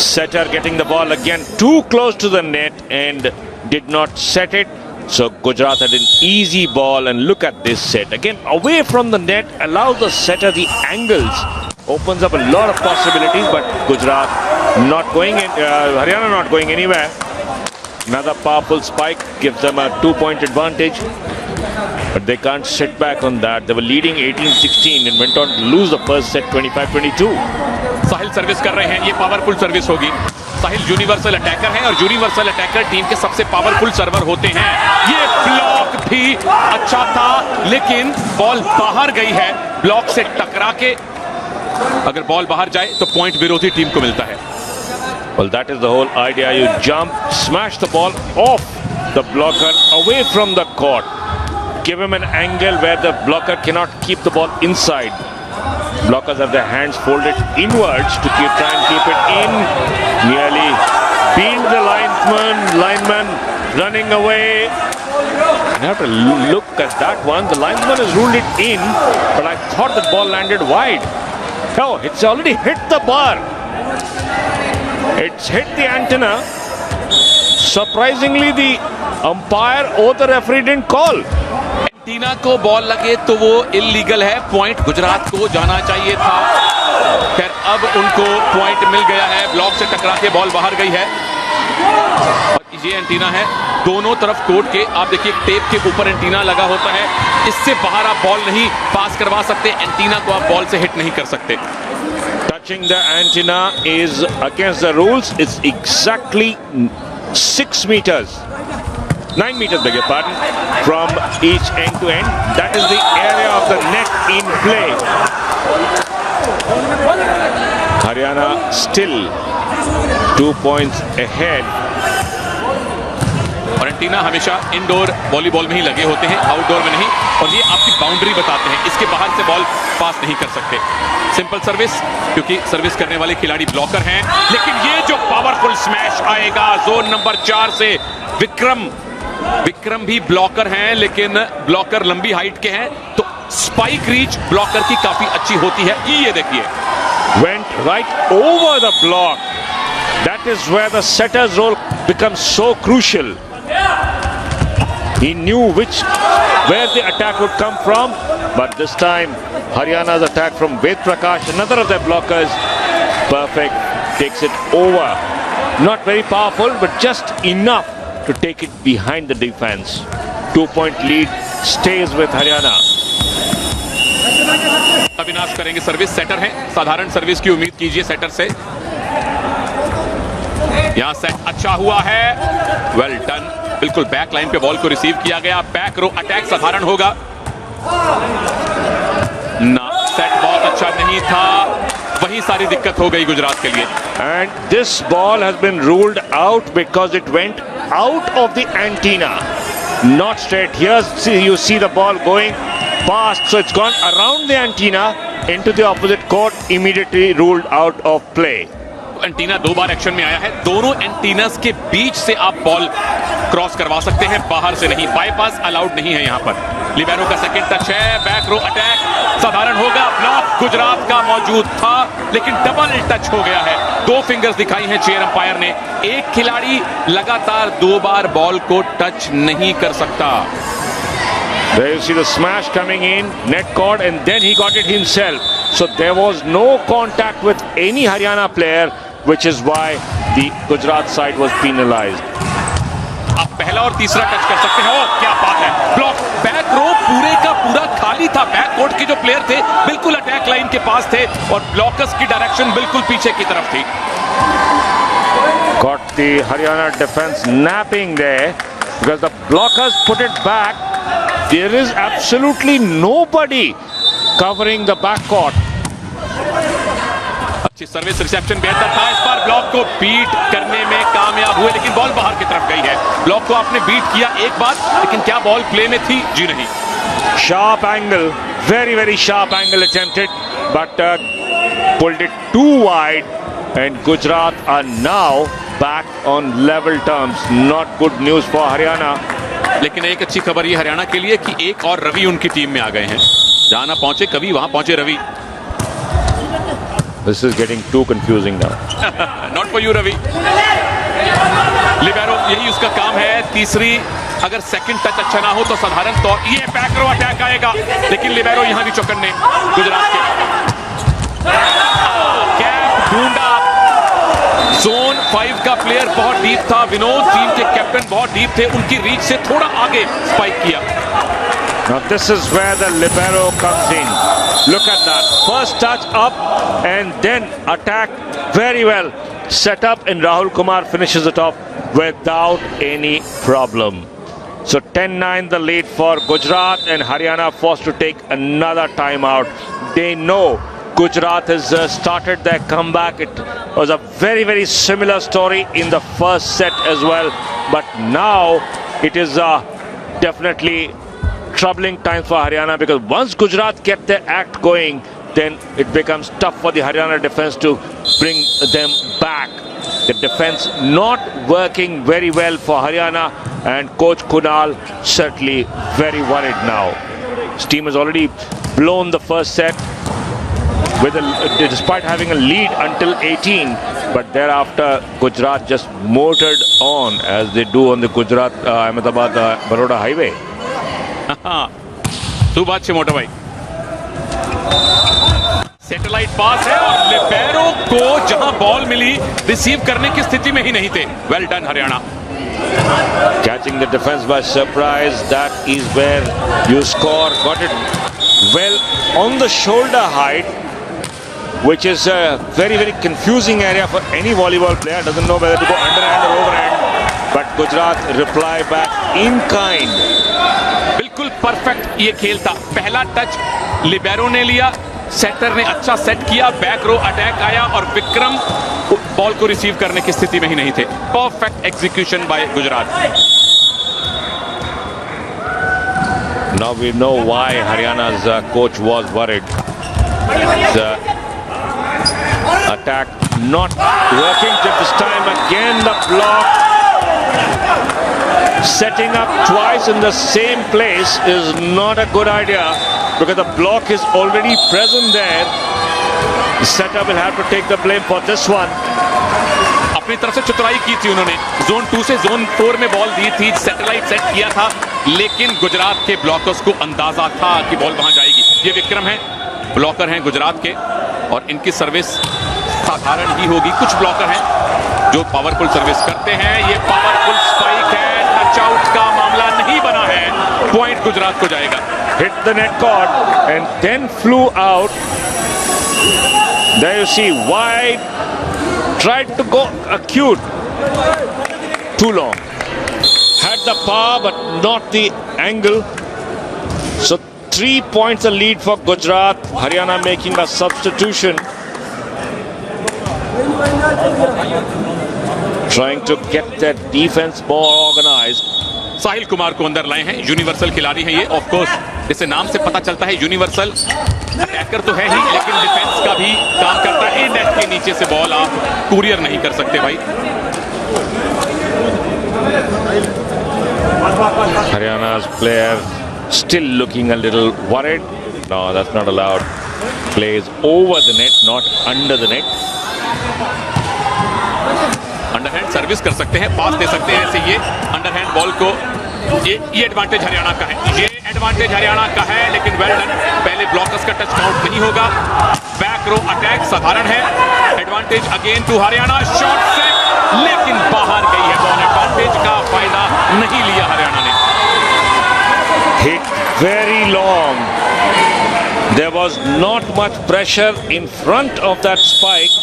Setter getting the ball again too close to the net and did not set it. So Gujarat had an easy ball, and look at this set. Again away from the net, allows the setter the angles. Opens up a lot of possibilities, but Gujarat not going in, Haryana not going anywhere. Another powerful spike gives them a 2-point advantage. But they can't sit back on that. They were leading 18-16 and went on to lose the first set 25-22. Sahil service कर रहे हैं। ये powerful service होगी। साहिल universal attacker हैं और universal attacker team के सबसे powerful server होते हैं। ये ब्लॉक भी अच्छा था, लेकिन बॉल बाहर गई है। ब्लॉक से टकरा के अगर बॉल बाहर जाए तो पॉइंट विरोधी टीम को मिलता है। Well, that is the whole idea. You jump, smash the ball off the blocker away from the court. Give him an angle where the blocker cannot keep the ball inside. Blockers have their hands folded inwards to try and keep it in. Nearly beat the lineman running away. You have to look at that one. The linesman has ruled it in, but I thought the ball landed wide. Oh, it's already hit the bar. It's hit the antenna. Surprisingly, the umpire or the referee didn't call. Antenna को ball लगे तो वो illegal है। Point Gujarat को जाना चाहिए था। खैर अब उनको पॉइंट मिल गया है। ब्लॉक से टकरा के बॉल बाहर गई है और ये एंटीना है दोनों तरफ कोर्ट के आप देखिए टेप के ऊपर एंटीना लगा होता है, इससे बाहर आप बॉल नहीं पास करवा सकते, एंटीना को आप बॉल से हिट नहीं कर सकते। Touching the antenna is against the rules. It's exactly 6 meters. 9 meters, beg your pardon, from each end to end. That is the area of the net in play. Haryana still 2 points ahead. और antenna हमेशा indoor volleyball में ही लगे होते हैं, outdoor में नहीं, और ये आपकी बाउंड्री बताते हैं, इसके बाहर से बॉल पास नहीं कर सकते। सिंपल सर्विस, क्योंकि सर्विस करने वाले खिलाड़ी ब्लॉकर हैं, लेकिन ये जो पावरफुल स्मैश आएगा जोन नंबर 4 से, विक्रम भी ब्लॉकर हैं, लेकिन ब्लॉकर लंबी हाइट के हैं, तो स्पाइक रीच ब्लॉकर की काफी अच्छी होती है। ये देखिए, Went right over the block. That is where the setter's role becomes so crucial. He knew where the attack would come from, but this time Haryana's attack from Ved Prakash, another of their blockers, perfect, takes it over. Not very powerful, but just enough to take it behind the defense. 2-point lead stays with Haryana. Avinash करेंगे service, shutter है, साधारण service की उम्मीद कीजिए shutter से। यहां set अच्छा हुआ है, वेल डन, बिल्कुल बैक लाइन पे बॉल को रिसीव किया गया, बैक रो अटैक साधारण होगा ना, सेट बहुत अच्छा नहीं था, वही सारी दिक्कत हो गई गुजरात के लिए। And this ball has been ruled out because it went out of the antenna, not straight. Here you see the ball going past, so it's gone around the antenna into the opposite court, immediately ruled out of play. Antenna 2 bar action में आया है, दोनों antennas के बीच से आप ball cross करवा सकते हैं, बाहर से नहीं, बाईपास अलाउड नहीं है यहां पर। लिबेरो का सेकंड टच है, बैक रो अटैक साधारण होगा, ब्लॉक गुजरात का मौजूद था, लेकिन डबल टच हो गया है। 2 फिंगर्स दिखाई हैं चेयर अंपायर ने, एक खिलाड़ी लगातार 2 बार बॉल को टच नहीं कर सकता। There you see the smash coming in, net caught, and then he got it himself. So there was no contact with any Haryana player, which is why the Gujarat side was penalized. आप पहला और तीसरा touch कर सकते हैं। ओह क्या बात है, ब्लॉक, बैक रो पूरे का पूरा खाली था, बैक कोर्ट के जो प्लेयर थे बिल्कुल अटैक लाइन के पास थे और ब्लॉकर्स की डायरेक्शन बिल्कुल पीछे की तरफ थी। Got the Haryana defense napping there because the blockers put it back. There is absolutely nobody covering the backcourt. अच्छी सर्विस, रिसेप्शन बेहतर था, इस बार ब्लॉक को बीट करने में कामयाब हुए, लेकिन बॉल बाहर की तरफ गई है। ब्लॉक को आपने बीट किया एक बार, लेकिन क्या बॉल प्ले में थी? जी नहीं। Sharp angle, very sharp angle attempted, but pulled it too wide, and Gujarat are now back on level terms. Not good news for Haryana. लेकिन एक अच्छी खबर ये हरियाणा के लिए कि एक और रवि उनकी टीम में आ गए हैं। जहां ना पहुंचे कवि, वहां पहुंचे Ravi. This is getting too confusing now. Not for you, Ravi. Libero, यही उसका काम है। तीसरी, अगर सेकंड टच अच्छा ना हो तो साधारण तौर ये बैक रो अटैक आएगा, लेकिन लिबेरो यहां भी चौकन्ने गुजरात के। कैप ढूंढा, जोन 5 का प्लेयर बहुत डीप था, विनोद टीम के कैप्टन बहुत डीप थे, उनकी रीच से थोड़ा आगे स्पाइक किया। Now this is where the libero comes in. Look at that, first touch up and then attack very well set up, and Rahul Kumar finishes it off without any problem. So 10-9 the lead for Gujarat, and Haryana forced to take another timeout. They know Gujarat has started their comeback. It was a very similar story in the first set as well, but now it is definitely troubling time for Haryana, because once Gujarat get their act going, then it becomes tough for the Haryana defense to bring them back. The defense not working very well for Haryana, and coach Kunal certainly very worried now. His team has already blown the first set despite having a lead until 18, but thereafter Gujarat just motored on as they do on the Gujarat Ahmedabad Baroda highway. तू बात से मोटा भाई, satellite पास है और libero को जहां ball मिली receive करने की स्थिति में ही नहीं थे। Well done Haryana. Catching the defense by surprise, that is where you score. Got it well on the shoulder height, which is a very, very confusing area for any volleyball player. Doesn't know whether to go underhand or overhand. But Gujarat reply back in kind. बिल्कुल perfect ये खेल था. पहला touch libero ने लिया, shutter ने अच्छा set किया, बैक रो अटैक आया और विक्रम बॉल को रिसीव करने की स्थिति में ही नहीं थे. Perfect execution bye Gujarat. Now we know why Haryana's coach was worried. The attack not working this time. Again the block. Setting up twice in the same place is not a good idea because the block is already present there. The setter will have to take the blame for this one. अपनी तरफ से चतुराई की थी उन्होंने. Zone 2 से zone 4 में ball दी थी, सैटेलाइट सेट किया था, लेकिन गुजरात के ब्लॉकर्स को अंदाजा था कि बॉल वहां जाएगी. ये विक्रम है, ब्लॉकर हैं गुजरात के, और इनकी सर्विस साधारण ही होगी. कुछ ब्लॉकर हैं जो पावरफुल सर्विस करते हैं. ये पावरफुल स्पाइक है, टच आउट का मामला नहीं बना है. पॉइंट गुजरात को जाएगा. Hit the net cord and then flew out. There you see wide. Tried to go acute. Too long. Had the power but not the angle. So 3 points a lead for Gujarat. Haryana making a substitution. Trying to get that defense more organized. Sahil Kumar को अंदर लाए हैं. Universal खिलाड़ी हैं ये. Of course जैसे नाम से पता चलता है, यूनिवर्सल अटैकर तो है ही, लेकिन डिफेंस का भी काम करता है. नेट के नीचे से बॉल आप कुरियर नहीं कर सकते भाई. Haryana's player still looking a little worried. No, that's not allowed. Plays over the net, not under the net. Underhand service कर सकते हैं, पास दे सकते हैं. ऐसे ये अंडरहैंड बॉल को, ये एडवांटेज हरियाणा का है. ये एडवांटेज हरियाणा का है, लेकिन वेल डन. पहले ब्लॉकर्स का टच काउंट नहीं होगा. बैक रो अटैक साधारण है. Advantage again to Haryana. Shot set, लेकिन बाहर गई है बॉल. एडवांटेज का फायदा नहीं लिया हरियाणा ने. Hit very long. There was not much pressure in front of that spike.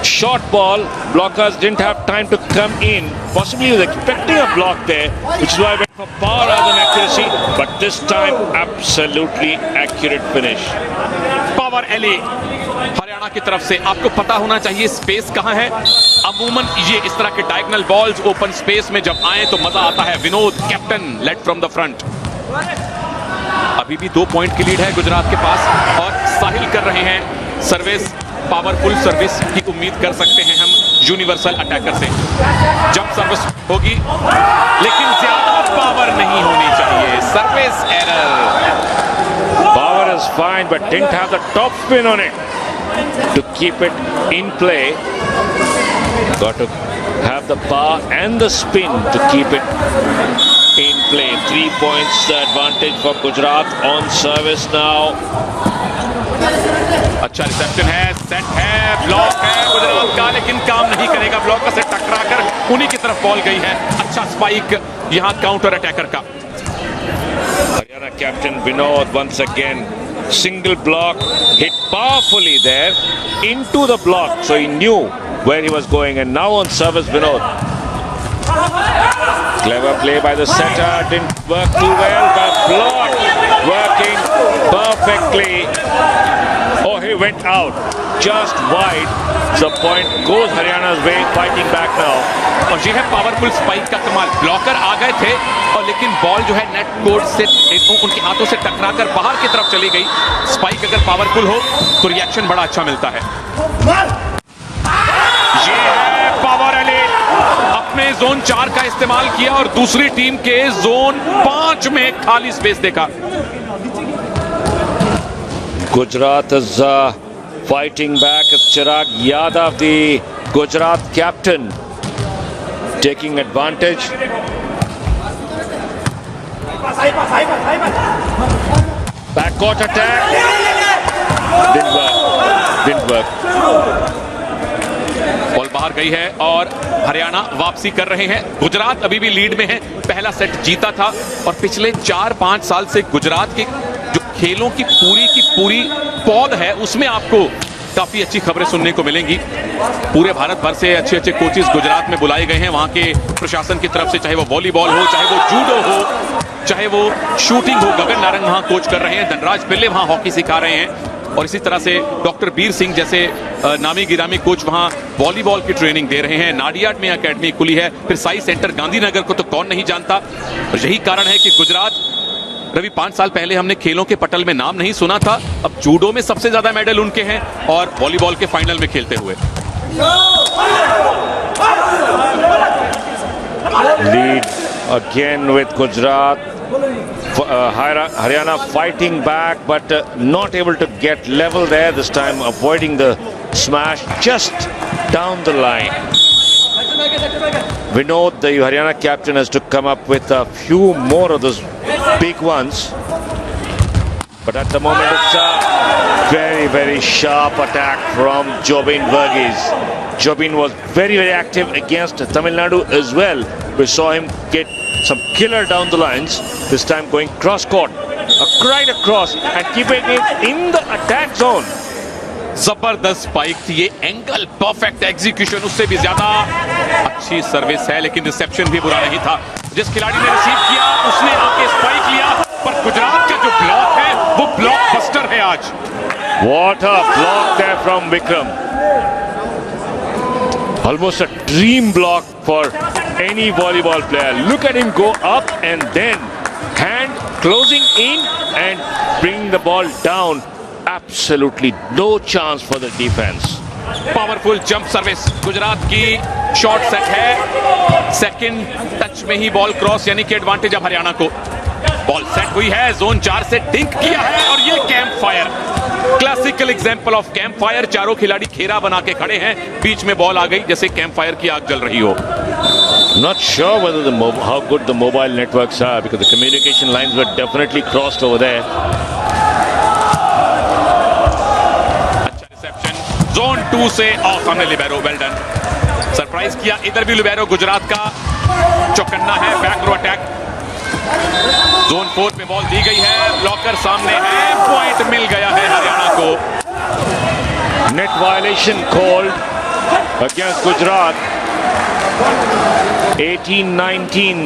Short ball, blockers didn't have time to come in. Possibly he was expecting a block there, which is why he went for power rather than accuracy. But this time, absolutely accurate finish. Power एले हरियाणा की तरफ से. आपको पता होना चाहिए space कहां है. अमूमन ये इस तरह के डायगोनल बॉल्स ओपन स्पेस में जब आए तो मजा आता है. Vinod captain led from the front. अभी भी 2 पॉइंट की लीड है गुजरात के पास, और साहिल कर रहे हैं सर्विस. पावरफुल सर्विस की उम्मीद कर सकते हैं हम यूनिवर्सल अटैकर से. जब सर्विस होगी, लेकिन ज्यादा पावर नहीं होनी चाहिए. Service error. Power is fine, but didn't have the top spin on it to keep it in play. Got to have the power and the spin to keep it in play. 3 points the advantage for Gujarat on service now. अच्छा reception है, set है, block है गुजरात का, लेकिन काम नहीं करेगा. Blocker से टकराकर उन्हीं की तरफ बॉल गई है. अच्छा स्पाइक यहां काउंटर अटैकर का. Haryana captain Vinod once again single block, hit powerfully there into the block, so he knew where he was going. And now on service Vinod, clever play by the setter, didn't work too well, but block working perfectly. Oh, he went out just wide. The point goes Haryana's way, fighting back now. और ये है powerful spike का कमाल. Blocker आ गए थे, और लेकिन ball जो है नेट कोड से उनके हाथों से टकराकर बाहर की तरफ चली गई. स्पाइक अगर पावरफुल हो तो रिएक्शन बड़ा अच्छा मिलता है. ये है पावर एले. अपने जोन 4 का इस्तेमाल किया और दूसरी टीम के जोन 5 में खाली स्पेस देखा. Gujarat is fighting back. It's Chirag Yadav, the Gujarat captain, taking advantage. Backcourt attack. Didn't work. Ball बाहर बाहर गई है और हरियाणा वापसी कर रहे हैं। गुजरात अभी भी लीड में है, पहला सेट जीता था और पिछले 4-5 साल से गुजरात के जो खेलों की पूरी पौध है उसमें आपको काफी अच्छी खबरें सुनने को मिलेंगी। पूरे भारत भर से अच्छे कोचेस गुजरात में बुलाए गए हैं, वहां के प्रशासन की तरफ से, चाहे वो वॉलीबॉल हो, चाहे वो जूडो हो, चाहे वो शूटिंग हो। गगन नारंग वहां कोच कर रहे हैं, धनराज पिल्ले वहां हॉकी सिखा रहे हैं और इसी तरह से डॉक्टर बीर सिंह जैसे नामी गिरामी कोच वहां वॉलीबॉल की ट्रेनिंग दे रहे हैं। नाडियाड में एकेडमी खुली है, फिर साई सेंटर गांधीनगर को तो कौन नहीं जानता। और यही कारण है कि गुजरात, रवि 5 साल पहले हमने खेलों के पटल में नाम नहीं सुना था, अब जूडो में सबसे ज्यादा मेडल उनके हैं और वॉलीबॉल के फाइनल में खेलते हुए। Lead again with Gujarat. Haryana fighting back but not able to get level there this time, avoiding the smash just down the line. Vinod, the Haryana captain, has to come up with a few more of those big ones. But at the moment it's a very sharp attack from Jobin Verghese. Jobin was very active against Tamil Nadu as well. We saw him get some killer down the lines. This time going cross court, right across and keeping it in the attack zone. जबरदस्त spike थी ये, angle perfect, execution उससे भी ज्यादा अच्छी service है, लेकिन reception भी बुरा नहीं था। जिस खिलाड़ी ने रिसीव किया उसने आके स्पाइक लिया, पर गुजरात का जो ब्लॉक है वो ब्लॉक बस्टर है आज। What a block there from Vikram. Almost a dream block for any volleyball player. Look at him go up and then hand closing in and bring the ball down. Absolutely no chance for the defense. Powerful jump service Gujarat की, short set है, second touch में ही ball cross, यानी कि advantage अब हरियाणा को। Ball set हुई है, zone 4 से डिंक किया है और ये camp fire, classical example of camp fire. चारों खिलाड़ी घेरा बना के खड़े हैं, बीच में बॉल आ गई जैसे कैंप फायर की आग जल रही हो। Not sure whether how good the mobile networks are, because the communication lines were definitely crossed over there. अच्छा रिसेप्शन, जोन 2 से ऑफ, हमने लिबेरो, वेल डन। सरप्राइज किया, इधर भी लिबेरो गुजरात का चौकन्ना है, बैक रो अटैक। जोन 4 पे बॉल दी गई है, ब्लॉकर सामने है, पॉइंट मिल गया है हरियाणा को। Net violation called against Gujarat. 18-19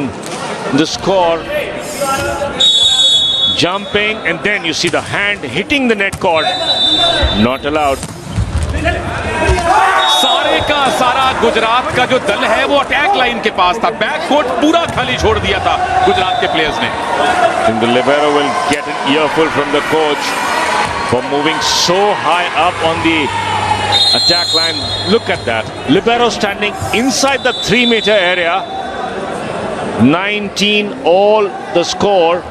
the score. Jumping and then you see the hand hitting the net cord. Not allowed. सारे का सारा गुजरात का जो दल है वो अटैक लाइन के पास था, बैक कोर्ट पूरा खाली छोड़ दिया था गुजरात के प्लेयर्स ने। And the libero will get an earful from the coach for moving so high up on the attack line. Look at that. Libero standing inside the 3-meter area. 19 all the score.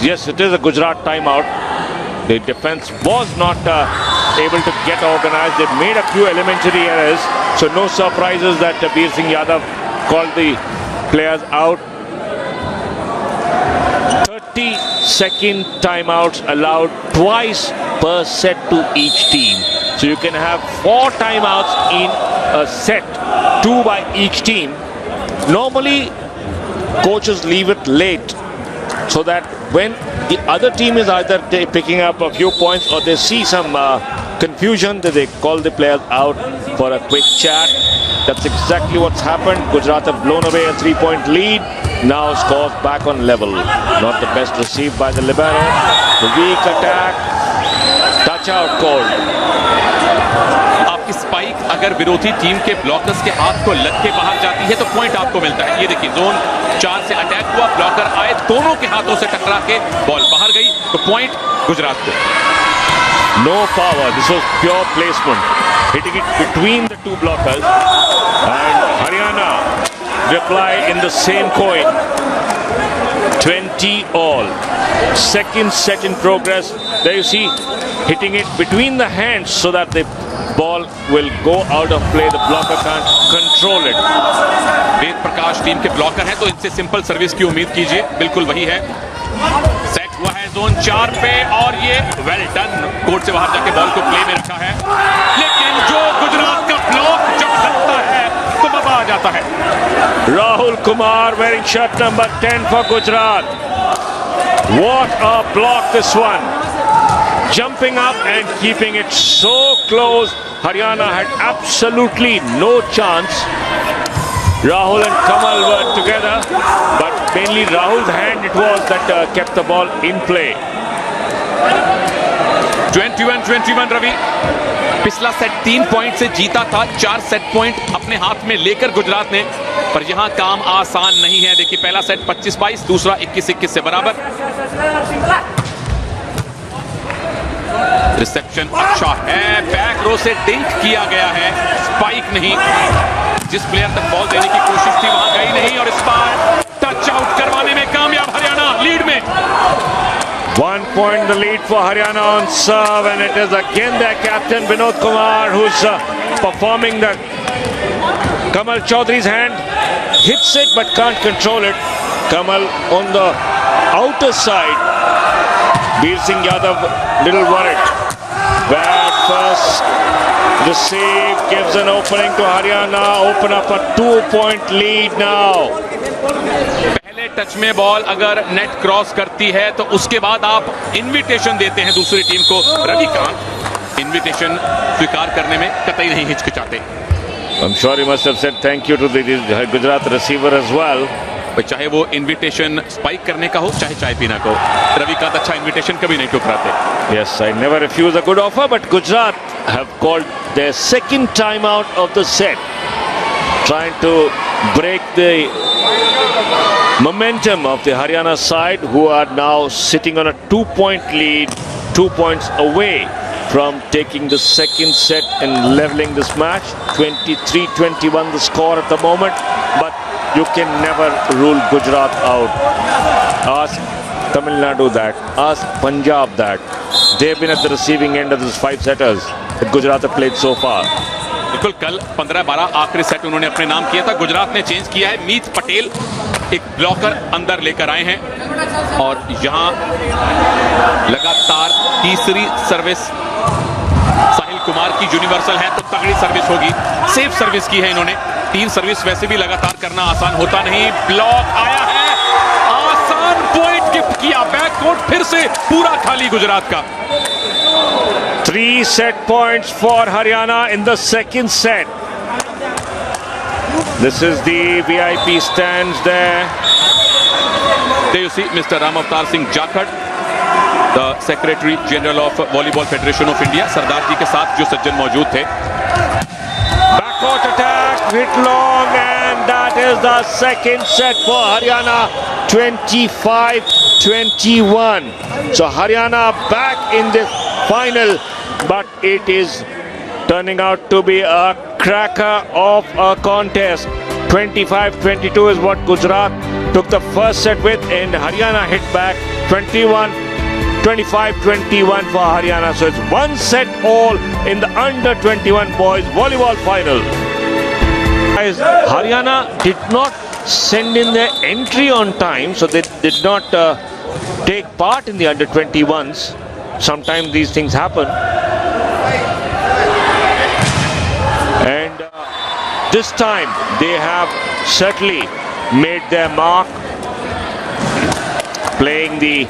Yes, it is a Gujarat timeout. The defense was not able to get organized. They made a few elementary errors. So no surprises that Veer Singh Yadav called the players out. 30-second timeouts allowed, twice per set to each team. So you can have 4 timeouts in a set, 2 by each team. Normally, coaches leave it late so that when the other team is either picking up a few points or they see some confusion, that they call the players out for a quick chat. That's exactly what's happened. Gujarat have blown away a 3-point lead. Now scores back on level. Not the best received by the libero. The weak attack. Touch out called. आपकी spike अगर विरोधी team के blockers के हाथ को लग के बाहर जाती है तो पॉइंट आपको मिलता है। ये देखिए, जोन 4 से अटैक हुआ, ब्लॉकर आए, दोनों के हाथों से टकरा के बॉल बाहर गई तो पॉइंट गुजरात को। No power. This was pure placement. Hitting it between the 2 blockers. And Haryana reply in the same coin. 20 all. Second set in progress. There you see, hitting it between the hands so that the ball will go out of play. The blocker can't control it. Ved Prakash team के blocker हैं तो इनसे simple service की उम्मीद कीजिए, बिल्कुल वही है। सेट हुआ है जोन 4 पे और ये वेल डन, कोर्ट से बाहर जाके बॉल को प्ले में रखा है, लेकिन जो गुजरात का ब्लॉक जब लगता है तो मजा आ जाता है। Rahul Kumar wearing shirt number 10 for Gujarat. What a block this one. Jumping up and keeping it so close. Haryana had absolutely no chance. Rahul and Kamal were together, but mainly Rahul's hand it was that kept the ball in play. 21-21 Ravi, पिछला set 3 point से जीता था, 4 set point अपने हाथ में लेकर गुजरात ने, पर यहां काम आसान नहीं है। देखिए पहला सेट 25-22, दूसरा 21-21 से बराबर। रिसेप्शन अच्छा है, बैक रो से डिंक किया गया है, स्पाइक नहीं। जिस प्लेयर तक बॉल देने की कोशिश थी वहां गई नहीं, और इस बार टच आउट करवाने में कामयाब हरियाणा लीड में। 1 point the lead for Haryana on serve, and it is again their captain Vinod Kumar who's performing the Kamal Chaudhary's hand, hits it but can't control it. Kamal on the outer side, Veer Singh Yadav little worried. Bad first, the save gives an opening to Haryana, open up a 2-point lead now. पहले touch में ball अगर net cross करती है तो उसके बाद आप invitation देते हैं दूसरी टीम को। रविकांत इनविटेशन स्वीकार करने में कतई नहीं हिचकिचाते। I'm sure he must have said thank you to the Gujarat receiver as well. चाहे वो इनविटेशन स्पाइक करने का हो, चाहे चाय पीना का हो, रविकांत अच्छा इनविटेशन कभी नहीं ठुकराते। Yes, I never refuse a good offer, but Gujarat have called their second timeout of the set, trying to break the momentum of the Haryana side, who are now sitting on a 2-point lead, 2 points away from taking the second set and leveling this match. 23-21 the score at the moment, but you can never rule Gujarat out. Ask Tamil Nadu that, ask Punjab that. They've been at the receiving end of these 5 setters that Gujarat have played so far. बिल्कुल, कल 15-12 आखिरी set उन्होंने अपने नाम किया था। गुजरात ने change किया है, मीत पटेल एक ब्लॉकर अंदर लेकर आए हैं, और यहां लगातार तीसरी सर्विस साहिल कुमार की यूनिवर्सल है, तो तगड़ी सर्विस होगी। सेफ सर्विस की है इन्होंने, 3 सर्विस वैसे भी लगातार करना आसान होता नहीं। ब्लॉक आया है, आसान पॉइंट गिफ्ट किया, बैक कोर्ट फिर से पूरा खाली गुजरात का। 3 set points for Haryana in the second set. This is the VIP stands there. There you see Mr. Ram Avatar Singh Jakhad, the Secretary General of Volleyball Federation of India, सरदार जी के साथ जो सज्जन मौजूद थे। Backcourt attack, hit long, and that is the second set for Haryana, 25-21. So Haryana back in the final, but it is turning out to be a cracker of a contest. 25-22 is what Gujarat took the first set with, and Haryana hit back 25-21 for Haryana. So it's 1 set all in the under 21 boys volleyball final. Guys, Haryana did not send in their entry on time, so they did not take part in the under 21s. Sometimes these things happen. And this time they have certainly made their mark, playing the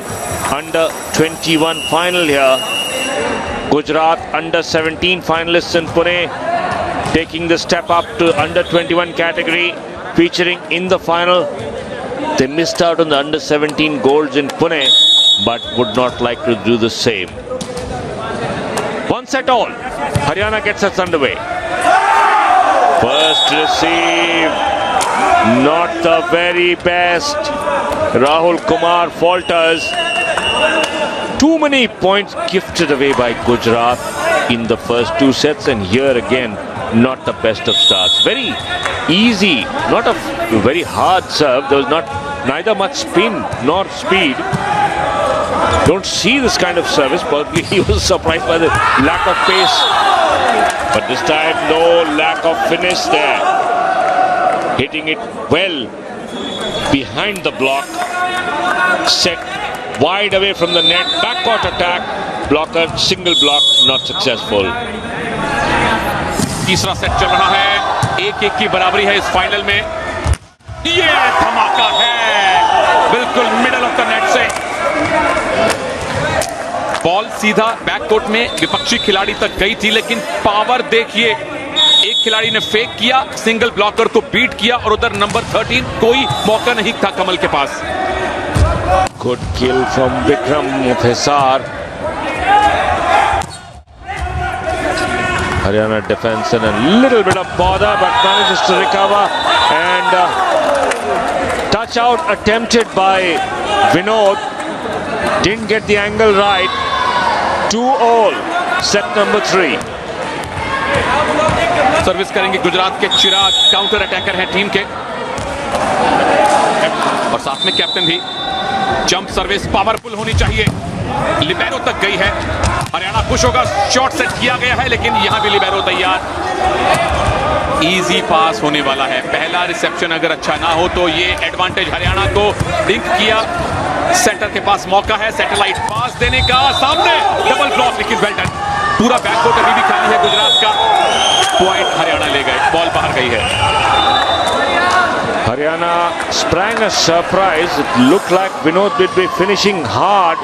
under 21 final here. Gujarat under 17 finalists in Pune taking the step up to under 21 category, featuring in the final. They missed out on the under 17 golds in Pune, but would not like to do the same. 1 set all. Haryana gets us underway. First receive, not the very best. Rahul Kumar falters. Too many points gifted away by Gujarat in the first 2 sets, and here again, not the best of starts. Very easy, not a very hard serve. There was neither much spin nor speed. Don't see this kind of service. Probably he was surprised by the lack of pace. But this time, no lack of finish there. Hitting it well behind the block. Set wide away from the net. Backcourt attack. Blocker, single block, not successful. तीसरा set चल रहा है, 1-1 की बराबरी है इस final में। ये धमाका है, बिल्कुल मिडल ऑफ द नेट से बॉल सीधा बैककोर्ट में विपक्षी खिलाड़ी तक गई थी, लेकिन पावर देखिए, एक खिलाड़ी ने फेक किया, सिंगल ब्लॉकर को बीट किया और उधर नंबर 13 कोई मौका नहीं था कमल के पास। Good kill from Vikram of Hisar. Haryana defense and a little bit of bother, but manages to recover, and touch out attempted by Vinod. Didn't get the angle right. 2-all. Set number 3. Service करेंगे गुजरात के चिराग, counter attacker हैं team के, और साथ में captain भी। Jump service powerful होनी चाहिए, लिबेरो तक गई है। हरियाणा खुश होगा, शॉट सेट किया गया है, लेकिन यहां भी लिबेरो तैयार। इजी पास होने वाला है, पहला रिसेप्शन अगर अच्छा ना हो तो ये एडवांटेज हरियाणा को। डिंक किया, सेंटर के पास मौका है सैटेलाइट पास देने का, सामने डबल ब्लॉक, लेकिन वेल डन। पूरा बैककोर्ट अभी भी खाली है गुजरात का, पॉइंट हरियाणा ले गए, बॉल बाहर गई है। Haryana sprang a surprise. It looked like Vinod would be finishing hard,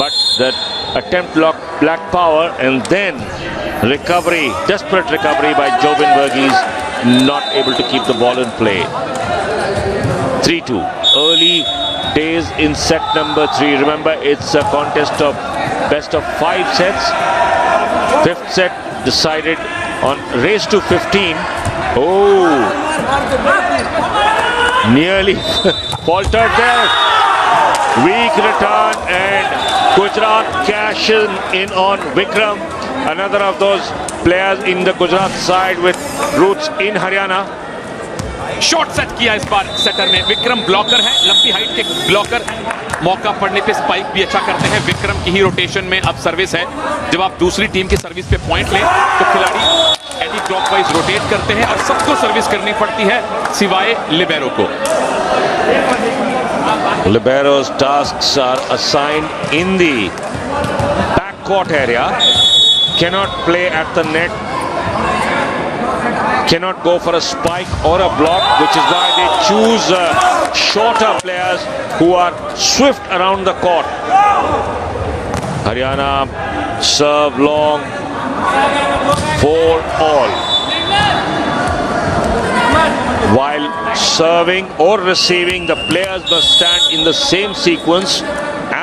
but that attempt lacked power, and then recovery, desperate recovery by Jobin Verghese, not able to keep the ball in play. 3-2. Early days in set number 3. Remember, it's a contest of best of 5 sets. Fifth set decided on race to 15. Oh, nearly faltered there. Weak return, and Gujarat cashes in on Vikram. Another of those players in the Gujarat side with roots in Haryana. Shot set किया इस बार shutter ने, Vikram blocker है, लंबी height के blocker, मौका पड़ने पे spike भी अच्छा करते हैं। विक्रम की ही रोटेशन में अब सर्विस है। जब आप दूसरी टीम की सर्विस पे पॉइंट लें तो खिलाड़ी एंटी क्लॉकवाइज रोटेट करते हैं और सबको सर्विस करनी पड़ती है सिवाय लिबेरो को। Libero's tasks are assigned in the backcourt area. Cannot play at the net. Cannot go for a spike or a block, which is why they choose shorter players who are swift around the court. Haryana serve long, 4-all. While serving or receiving, the players must stand in the same sequence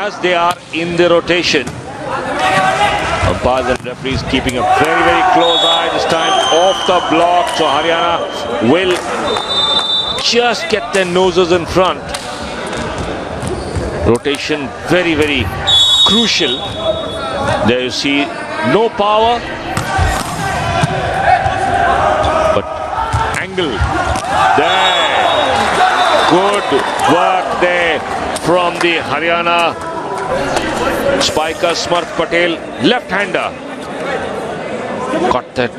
as they are in the rotation. Umpires and referees keeping a very, very close eye this time off the block, so Haryana will just get their noses in front. Rotation very, very crucial. There you see no power, but angle there. Good work there from the Haryana spiker Samarth Patel, left-hander. Got that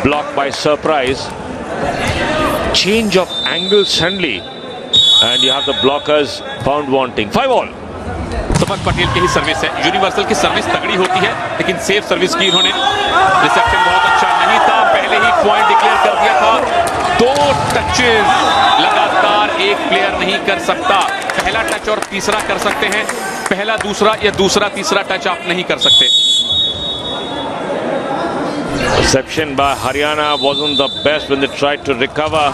block by surprise. Change of angle suddenly, and you have the blockers found wanting. 5-all. समर्थ पटेल की ही service है, universal की service तगड़ी होती है, लेकिन safe service की इन्होंने। Reception बहुत अच्छा नहीं था, पहले ही पॉइंट डिक्लेयर कर दिया था। 2 टचेस लगातार एक प्लेयर नहीं कर सकता, पहला टच और तीसरा कर सकते हैं, पहला दूसरा या दूसरा तीसरा टच आप नहीं कर सकते। Reception by Haryana wasn't the best when they tried to recover.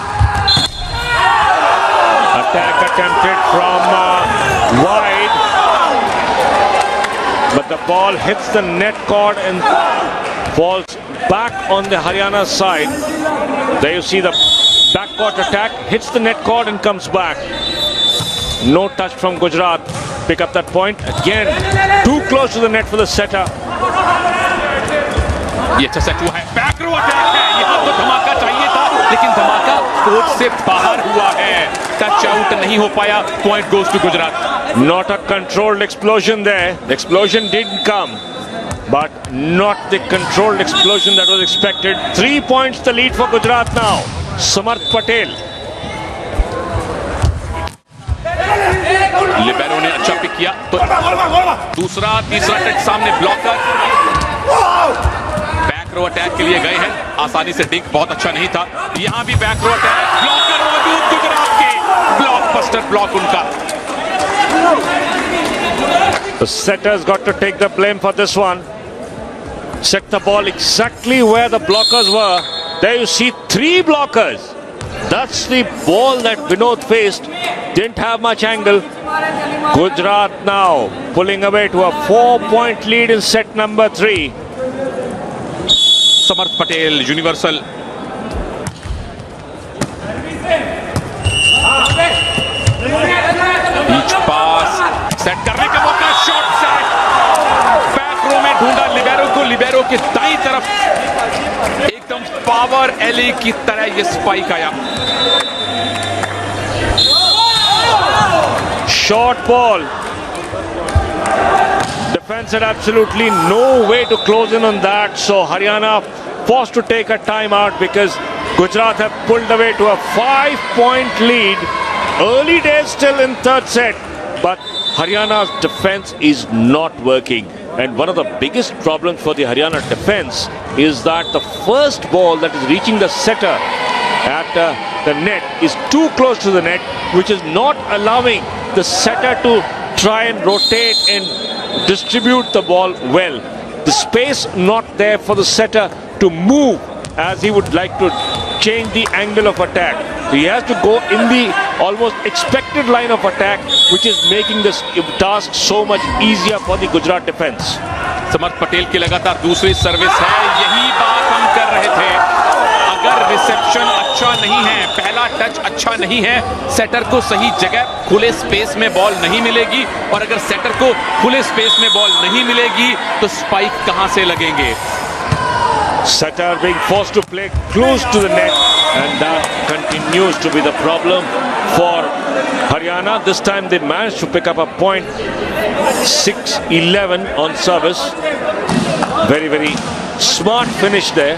Attack attempted from wide, but the ball hits the net cord and falls back on the Haryana side. There you see the backcourt attack, hits the net cord and comes back. No touch from Gujarat. Pick up that point again. Too close to the net for the setter. ये अच्छा set हुआ है, back row attack है, यहाँ तो धमाका चाहिए था, लेकिन धमाका कोर्ट से बाहर हुआ है, टच आउट नहीं हो पाया, point goes to Gujarat. Not a controlled explosion there. The explosion didn't come, but not the controlled explosion that was expected. 3 points the lead for Gujarat now. Samarth Patel. Libero ने अच्छा pick किया तो दूसरा तीसरा touch सामने blocker back row attack के लिए गए हैं, आसानी से डिंक बहुत अच्छा नहीं था। यहां भी बैक रो अटैक, ब्लॉकर मौजूद गुजरात के, ब्लॉकबस्टर ब्लॉक उनका। The setter's got to take the blame for this one. Set the ball exactly where the blockers were. There you see 3 blockers. That's the ball that Vinod faced. Didn't have much angle. Gujarat now pulling away to a 4-point lead in set number 3. Samarth Patel universal beach pass set करने का मौका, shot set, back रो में ढूंढा libero को, libero के दाईं तरफ एकदम पावर एले की तरह ये स्पाइक आया। Short ball. Defense had absolutely no way to close in on that, so Haryana forced to take a timeout because Gujarat have pulled away to a 5-point lead. Early days still in third set, but Haryana's defense is not working. And one of the biggest problems for the Haryana defense is that the first ball that is reaching the setter at the net is too close to the net, which is not allowing the setter to try and rotate and distribute the ball well. The space not there for the setter to move as he would like to change the angle of attack. So he has to go in the almost expected line of attack, which is making this task so much easier for the Gujarat defense. समर्थ पटेल की लगातार दूसरी service है, यही बात हम कर रहे थे। अगर रिसेप्शन अच्छा नहीं है, पहला टच अच्छा नहीं है, सेटर को सही जगह खुले स्पेस में बॉल नहीं मिलेगी, और अगर सेटर को खुले स्पेस में बॉल नहीं मिलेगी तो स्पाइक कहां से लगेंगे। Setter being forced to play close to the net, and that continues to be the problem for Haryana. This time they managed to pick up a point, 6-11 on service. Very, very smart finish there.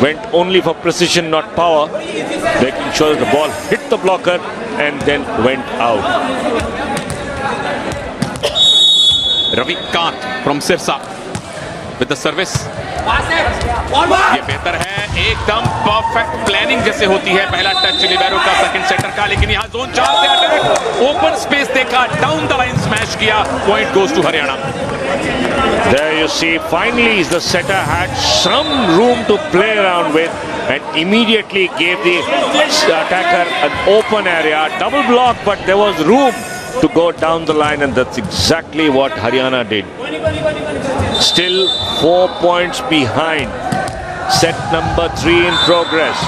Went only for precision, not power, making sure that the ball hit the blocker and then went out. Ravi Kant from Sirsa with the service. ये बेहतर है, एकदम perfect planning जैसे होती है। पहला touch libero का, second setter का, लेकिन यहाँ जोन 4 से अटैक, ओपन स्पेस देखा, डाउन द लाइन स्मैश किया, point goes to Haryana. There you see, finally the setter had some room to play around with and immediately gave the attacker an open area, double block, but there was room to go down the line, and that's exactly what Haryana did. Still 4 points behind. Set number 3 in progress.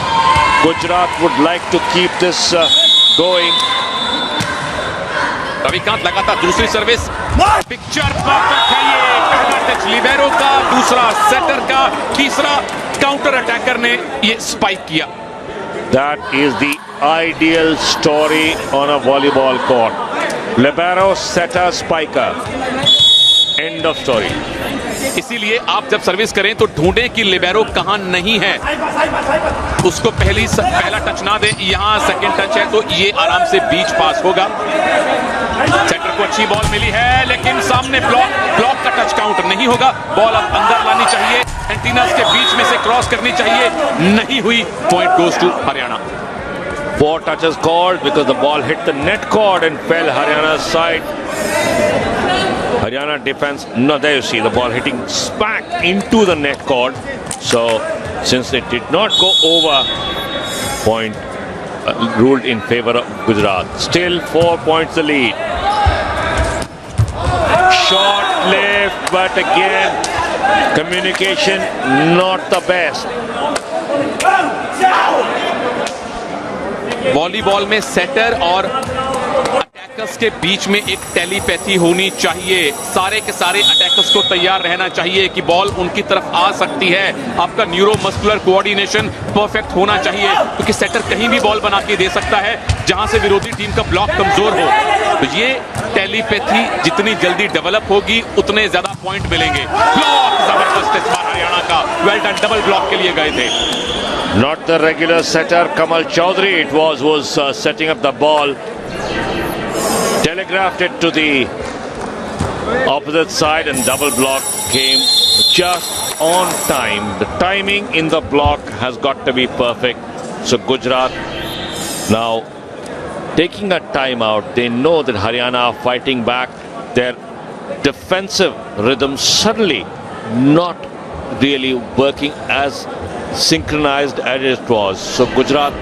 Gujarat would like to keep this going. Ravikant लगातार दूसरी service, picture perfect है ये। पहला touch libero का, दूसरा shutter का, तीसरा counter attacker ने ये स्पाइक किया। That is the ideal story on a volleyball court. Libero, setter, spiker. End of story. इसीलिए आप जब सर्विस करें तो ढूंढें कि लिबेरो कहां नहीं है, उसको पहला टच ना दें। यहां सेकंड टच है तो ये आराम से बीच पास होगा। सेटर को अच्छी बॉल मिली है, लेकिन सामने ब्लॉक का टच काउंट नहीं होगा। बॉल अब अंदर लानी चाहिए, एंटीनास के बीच में से क्रॉस करनी चाहिए, नहीं हुई, point goes to Haryana. 4 touches called because the ball hit the net cord and fell Haryana's side. Haryana defense, no, there you see the ball hitting smack into the net cord. So since it did not go over, point ruled in favor of Gujarat. Still 4 points the lead. Short lift, but again communication not the best. Volleyball में shutter और attackers के बीच में एक telepathy होनी चाहिए। सारे के सारे अटैकर्स को तैयार रहना चाहिए कि बॉल उनकी तरफ आ सकती है। आपका न्यूरोमस्कुलर कोऑर्डिनेशन परफेक्ट होना चाहिए, क्योंकि सेटर कहीं भी बॉल बना के दे सकता है जहां से विरोधी टीम का ब्लॉक कमजोर हो। तो ये टेलीपैथी जितनी जल्दी डेवलप होगी उतने ज्यादा पॉइंट मिलेंगे। ब्लॉक जबरदस्त इस बार हरियाणा का, वेल डन, डबल ब्लॉक के लिए गए थे। Not the regular setter Kamal Chaudhary, it was setting up the ball. telegraphed it to the opposite side, and double block came just on time. The timing in the block has got to be perfect. So Gujarat now taking a timeout. They know that Haryana are fighting back. Their defensive rhythm suddenly not really working as synchronized as it was. So Gujarat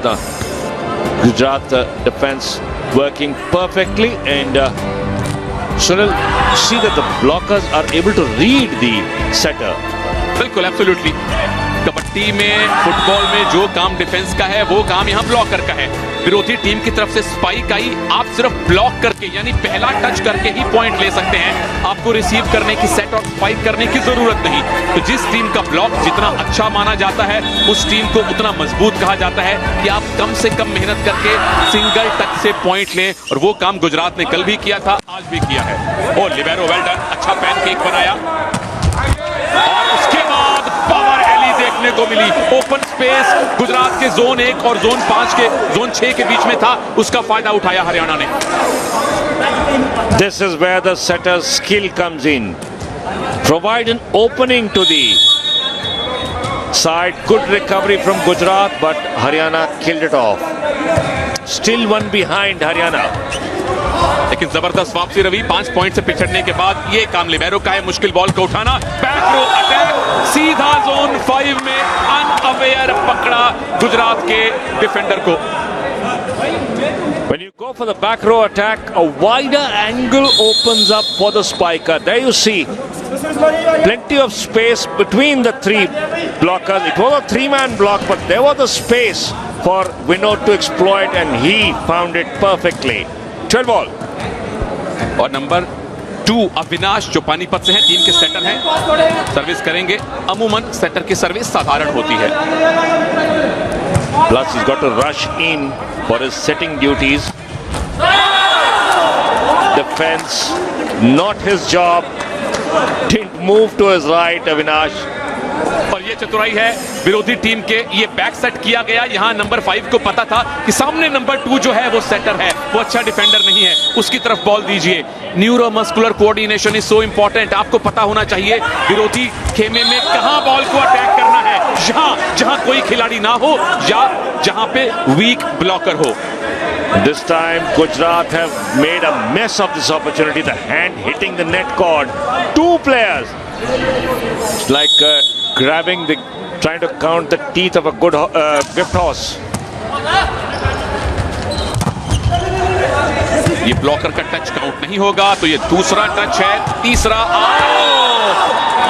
defense working perfectly, and Sunil, see that the blockers are able to read the setter. बिल्कुल, absolutely. Kabaddi में, football में जो काम defence का है वो काम यहाँ ब्लॉकर का है। विरोधी टीम की तरफ से स्पाइक आई, आप सिर्फ ब्लॉक करके यानी पहला टच करके ही पॉइंट ले सकते हैं। आपको रिसीव करने की, सेट और स्पाइक करने की जरूरत नहीं। तो जिस टीम का ब्लॉक जितना अच्छा माना जाता है उस टीम को उतना मजबूत कहा जाता है कि आप कम से कम मेहनत करके सिंगल टच से पॉइंट लें, और वो काम गुजरात ने कल भी किया था, आज भी किया है। और लिबेरो वेल डन, अच्छा पैनकेक बनाया, और उसके बाद पावर एली देखने को मिली। ओपन स्पेस गुजरात के जोन 1 और जोन 5 के, जोन 6 के बीच में था, उसका फायदा उठाया हरियाणा ने। This is where the setter's skill comes in. Provide an opening to the side. Good recovery from Gujarat, but Haryana killed it off. Still one behind Haryana. लेकिन जबरदस्त वापसी रवि, 5 पॉइंट से पिछड़ने के बाद ये काम लिबेरो का है, मुश्किल बॉल को उठाना, बैक रो अटैक, सीधा जोन 5 में अनअवेयर पकड़ा गुजरात के डिफेंडर को। When you go for the back row attack, a wider angle opens up for the spiker. There you see plenty of space between the three blockers. It was a 3-man block, but there was the space for Vinod to exploit, and he found it perfectly. 12 ball. और number 2 Avinash जो पानीपत से हैं, team के shutter हैं, service करेंगे। अमूमन shutter की service साधारण होती है। Plus he's got to rush in for his setting duties. Defense, not his job. Didn't move to his right, Avinash. और ये चतुराई है विरोधी टीम के, ये बैक सेट किया गया। यहाँ नंबर 5 को पता था कि सामने नंबर 2 जो है वो सेटर है, वो अच्छा डिफेंडर नहीं है, उसकी तरफ बॉल दीजिए। Neuromuscular coordination is so important. आपको पता होना चाहिए विरोधी खेमे में कहां बॉल को अटैक करना है, जहां कोई खिलाड़ी ना हो या जहां पे वीक ब्लॉकर हो। This time Gujarat have made a mess of this opportunity. The hand hitting the net cord. 2 players. It's like trying to count the teeth of a good gift horse. ये blocker का touch count नहीं होगा, तो ये दूसरा touch है, तीसरा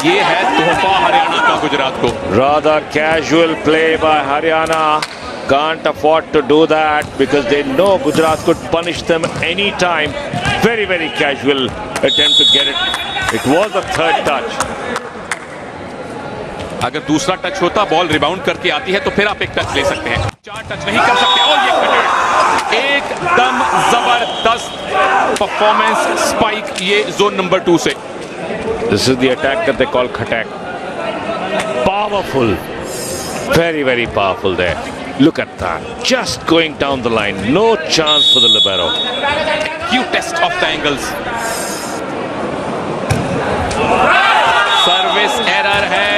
ये है तोहफा हरियाणा का गुजरात को। Rather casual play by Haryana. Can't afford to do that because they know Gujarat could punish them any time. Very, very casual attempt to get it. It was the 3rd touch. अगर दूसरा touch होता, ball rebound करके आती है, तो फिर आप एक टच ले सकते हैं। 4 टच नहीं कर सकते। और ये कटेड, एकदम जबरदस्त परफॉर्मेंस स्पाइक ये जोन नंबर 2 से। This is the attack that they call khatak. Powerful. Very, very powerful there. Look at that. Just going down the line. No chance for the libero. Cutest of the angles. Service error है।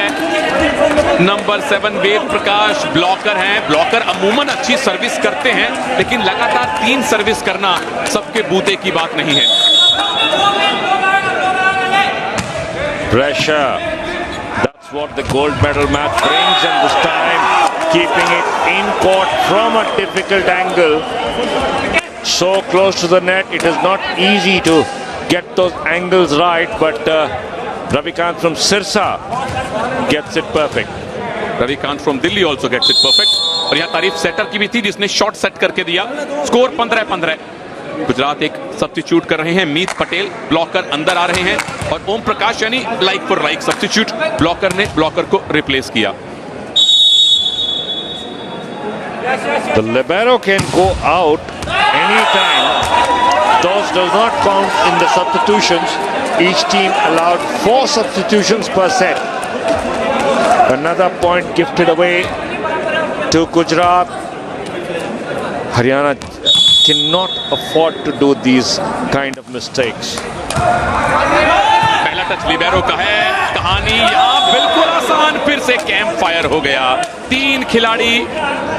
Number 7 Ved Prakash blocker हैं। Blocker अमूमन अच्छी service करते हैं, लेकिन लगातार 3 service करना सबके बूते की बात नहीं है। Pressure. That's what the gold medal match brings, and this time keeping it in court from a difficult angle. So close to the net, it is not easy to get those angles right, but Ravikant from Sirsa gets it perfect. Ravikant from Delhi also gets it perfect. और यहाँ तारीफ shutter की भी थी जिसने shot set करके दिया। Score 15-15। Gujarat एक सब्स्टिट्यूट कर रहे हैं, मीत पटेल ब्लॉकर अंदर आ रहे हैं, और ओम प्रकाश यानी like for like substitute, blocker ने ब्लॉकर को रिप्लेस किया। The libero can go out anytime. Those does not count in the substitutions. Each team allowed 4 substitutions per set. Another point gifted away to Gujarat. Haryana cannot afford to do these kind of mistakes. पहला touch libero का है। कहानी यहाँ बिल्कुल आसान, फिर से camp fire हो गया। 3 खिलाड़ी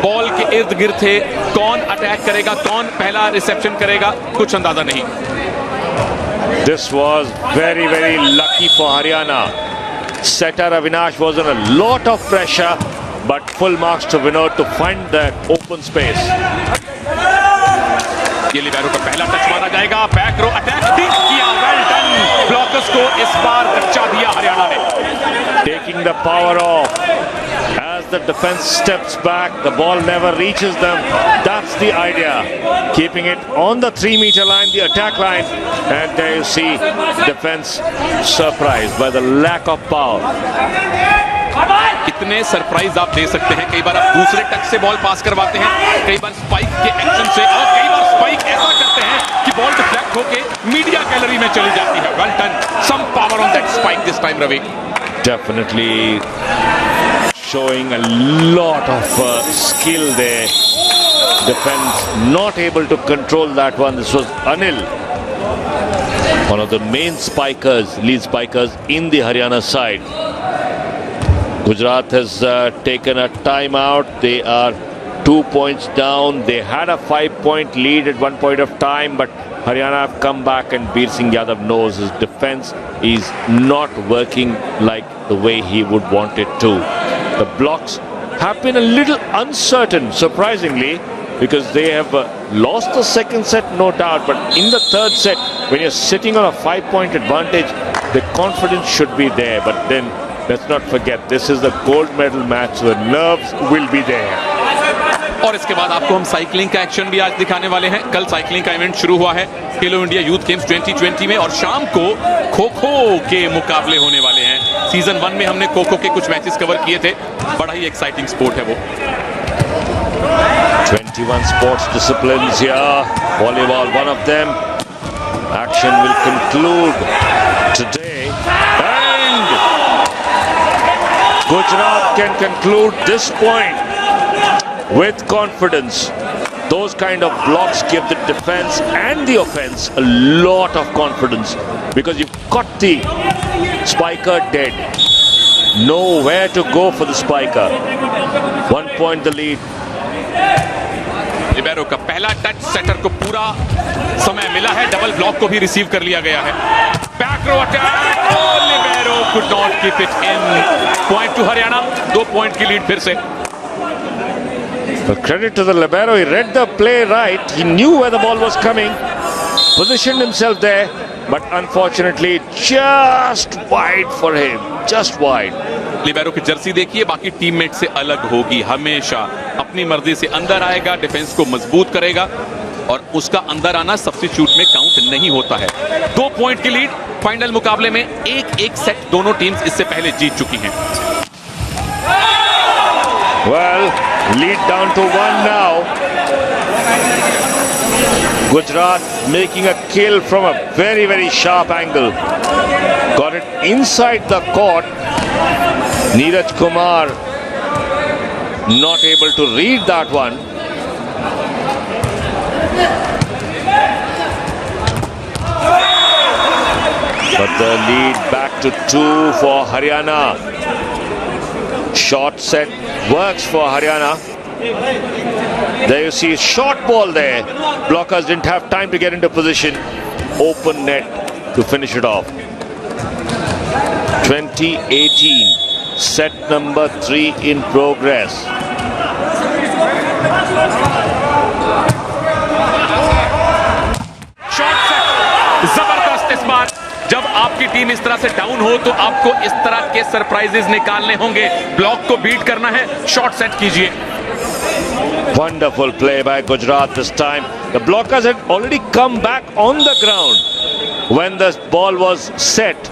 बॉल के इर्द गिर्द थे। कौन अटैक करेगा, कौन पहला रिसेप्शन करेगा, कुछ अंदाजा नहीं। This was very, very lucky for Haryana. Setter Avinash was in a lot of pressure, but full marks to Vinod to find that open space. ये लिबेरो का पहला टच मारा जाएगा। बैक रो अटैक ठीक किया, वेल डन। ब्लॉकर्स को इस बार कच्चा दिया हरियाणा ने। Taking the power off. As the defense steps back, the ball never reaches them. That's the idea. Keeping it on the 3-meter line, the attack line. And there you see defense surprised by the lack of power. इतने surprise आप दे सकते हैं। कई बार आप दूसरे touch से ball pass करवाते हैं, कई बार स्पाइक के एक्शन से, और कई बार स्पाइक ऐसा करते हैं कि बॉल डिफ्लेक्ट होके मीडिया गैलरी में चली जाती है। Well done, some power on that spike this time Ravi. Definitely showing a lot of skill there. Defense not able to control that one. This was Anil, one of the main spikers, lead spikers in the Haryana side. Gujarat has taken a timeout. They are 2 points down. They had a 5-point lead at one point of time, but Haryana have come back, and Bir Singh Yadav knows his defense is not working like the way he would want it to. The blocks have been a little uncertain, surprisingly, because they have lost the second set, no doubt, but in the third set, when you're sitting on a 5-point advantage, the confidence should be there. But then let's not forget, this is the gold medal match, so the nerves will be there. और इसके बाद आपको हम cycling का action भी आज दिखाने वाले हैं। कल साइकिलिंग का इवेंट शुरू हुआ है खेलो इंडिया यूथ गेम्स 2020 में, और शाम को खो खो के मुकाबले होने वाले हैं। सीजन 1 में हमने खो खो के कुछ मैचेस कवर किए थे। बड़ा ही एक्साइटिंग स्पोर्ट है वो। 21 sports disciplines here. Volleyball, one of them. Action will conclude today, and Gujarat can conclude this point with confidence. Those kind of blocks give the defense and the offense a lot of confidence, because you've got the spiker dead. Nowhere to go for the spiker. 1 point the lead. Libero का पहला touch, shutter को पूरा समय मिला है। Double block को भी receive कर लिया गया है। Back row attack, libero could not keep it in. Point to Haryana, 2 point की लीड फिर से। But credit to the libero, he read the play right. He knew where the ball was coming, positioned himself there, but unfortunately just wide for him, just wide. Libero की Jersey देखिए, बाकी teammate से अलग होगी। हमेशा अपनी मर्जी से अंदर आएगा, डिफेंस को मजबूत करेगा, और उसका अंदर आना सब्स्टिट्यूट में काउंट नहीं होता है। 2 पॉइंट की लीड। फाइनल मुकाबले में 1-1 सेट दोनों टीम्स इससे पहले जीत चुकी हैं। Well, lead down to 1 now. Gujarat making a kill from a very, very sharp angle. Got it inside the court. Neeraj Kumar not able to read that one. But the lead back to 2 for Haryana. Short set works for Haryana. There you see short ball there. Blockers didn't have time to get into position. Open net to finish it off. 2018. Set number 3 in progress. Shot set जबरदस्त। इस बार जब आपकी team इस तरह से down हो तो आपको इस तरह के सरप्राइजेस निकालने होंगे। ब्लॉक को बीट करना है, शॉट सेट कीजिए। Wonderful play by Gujarat this time. The blockers had already come back on the ground when the ball was set.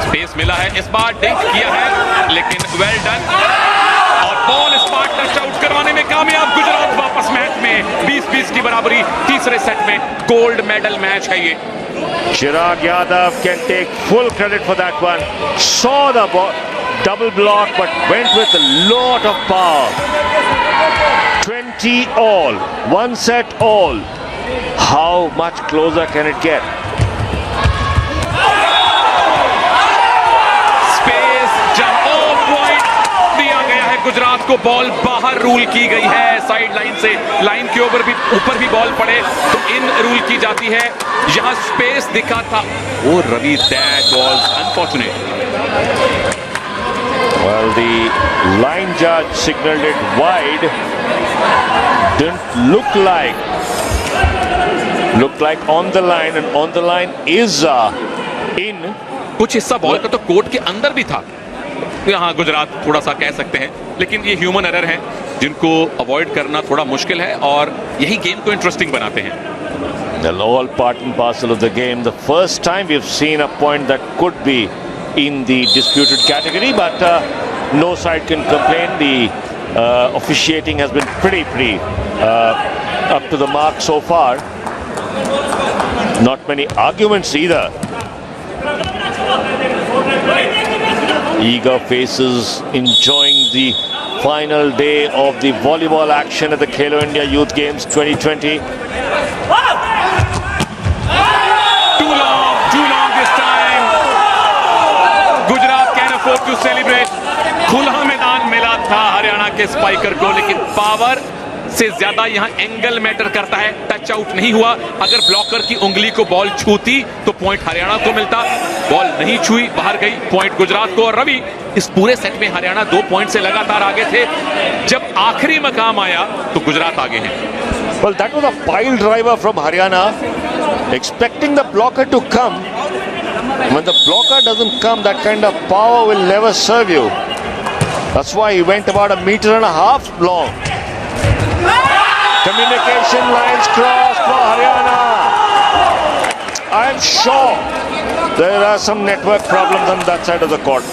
Space मिला है, इस बार डिंक किया है, लेकिन वेल डन, और बॉल इस बार टच आउट करवाने में कामयाब। गुजरात वापस मैच में 20-20 की बराबरी। तीसरे सेट में गोल्ड मेडल मैच है ये। Chirag Yadav can take full credit for that one. Saw the ball, double block, but went with a lot of power. 20 all, one set all. How much closer can it get? Space जहां point दिया गया है गुजरात को, ball बाहर rule की गई है side line से, लाइन के ऊपर भी बॉल पड़े तो इन रूल की जाती है। यहां स्पेस दिखा था, वो Ravi, that was unfortunate. Well, the line judge signaled it wide. Didn't look like on the line, and on the line is in. कुछ हिस्सा बॉल का तो कोर्ट के अंदर भी था, यहाँ गुजरात थोड़ा सा कह सकते हैं, लेकिन ये ह्यूमन एरर है जिनको अवॉइड करना थोड़ा मुश्किल है और यही गेम को इंटरेस्टिंग बनाते हैं। Well, all part and parcel of the game. The first time we've seen a point that could be in the disputed category, but no side can complain. The officiating has been pretty up to the mark so far. Not many arguments either. Eager faces enjoying the final day of the volleyball action at the Khelo India Youth Games 2020. Too long this time. Gujarat can afford to celebrate. खुला मैदान मिला था हरियाणा के spiker को, लेकिन power से ज्यादा यहाँ एंगल मैटर करता है। टच आउट नहीं हुआ, अगर ब्लॉकर की उंगली को बॉल छूती तो पॉइंट हरियाणा को मिलता, बॉल नहीं छुई, बाहर गई, पॉइंट गुजरात को। और रवि, इस पूरे सेट में हरियाणा 2 पॉइंट से लगातार आगे थे, जब आखिरी मकाम आया तो गुजरात आगे हैं। Well, that was a pile driver from Haryana, expecting the blocker to come. When the blocker doesn't come, that kind of power will never serve you. That's why he went about 1.5 meters long. Communication lines crossed for Haryana. I'm sure there are some network problems on that side of the court.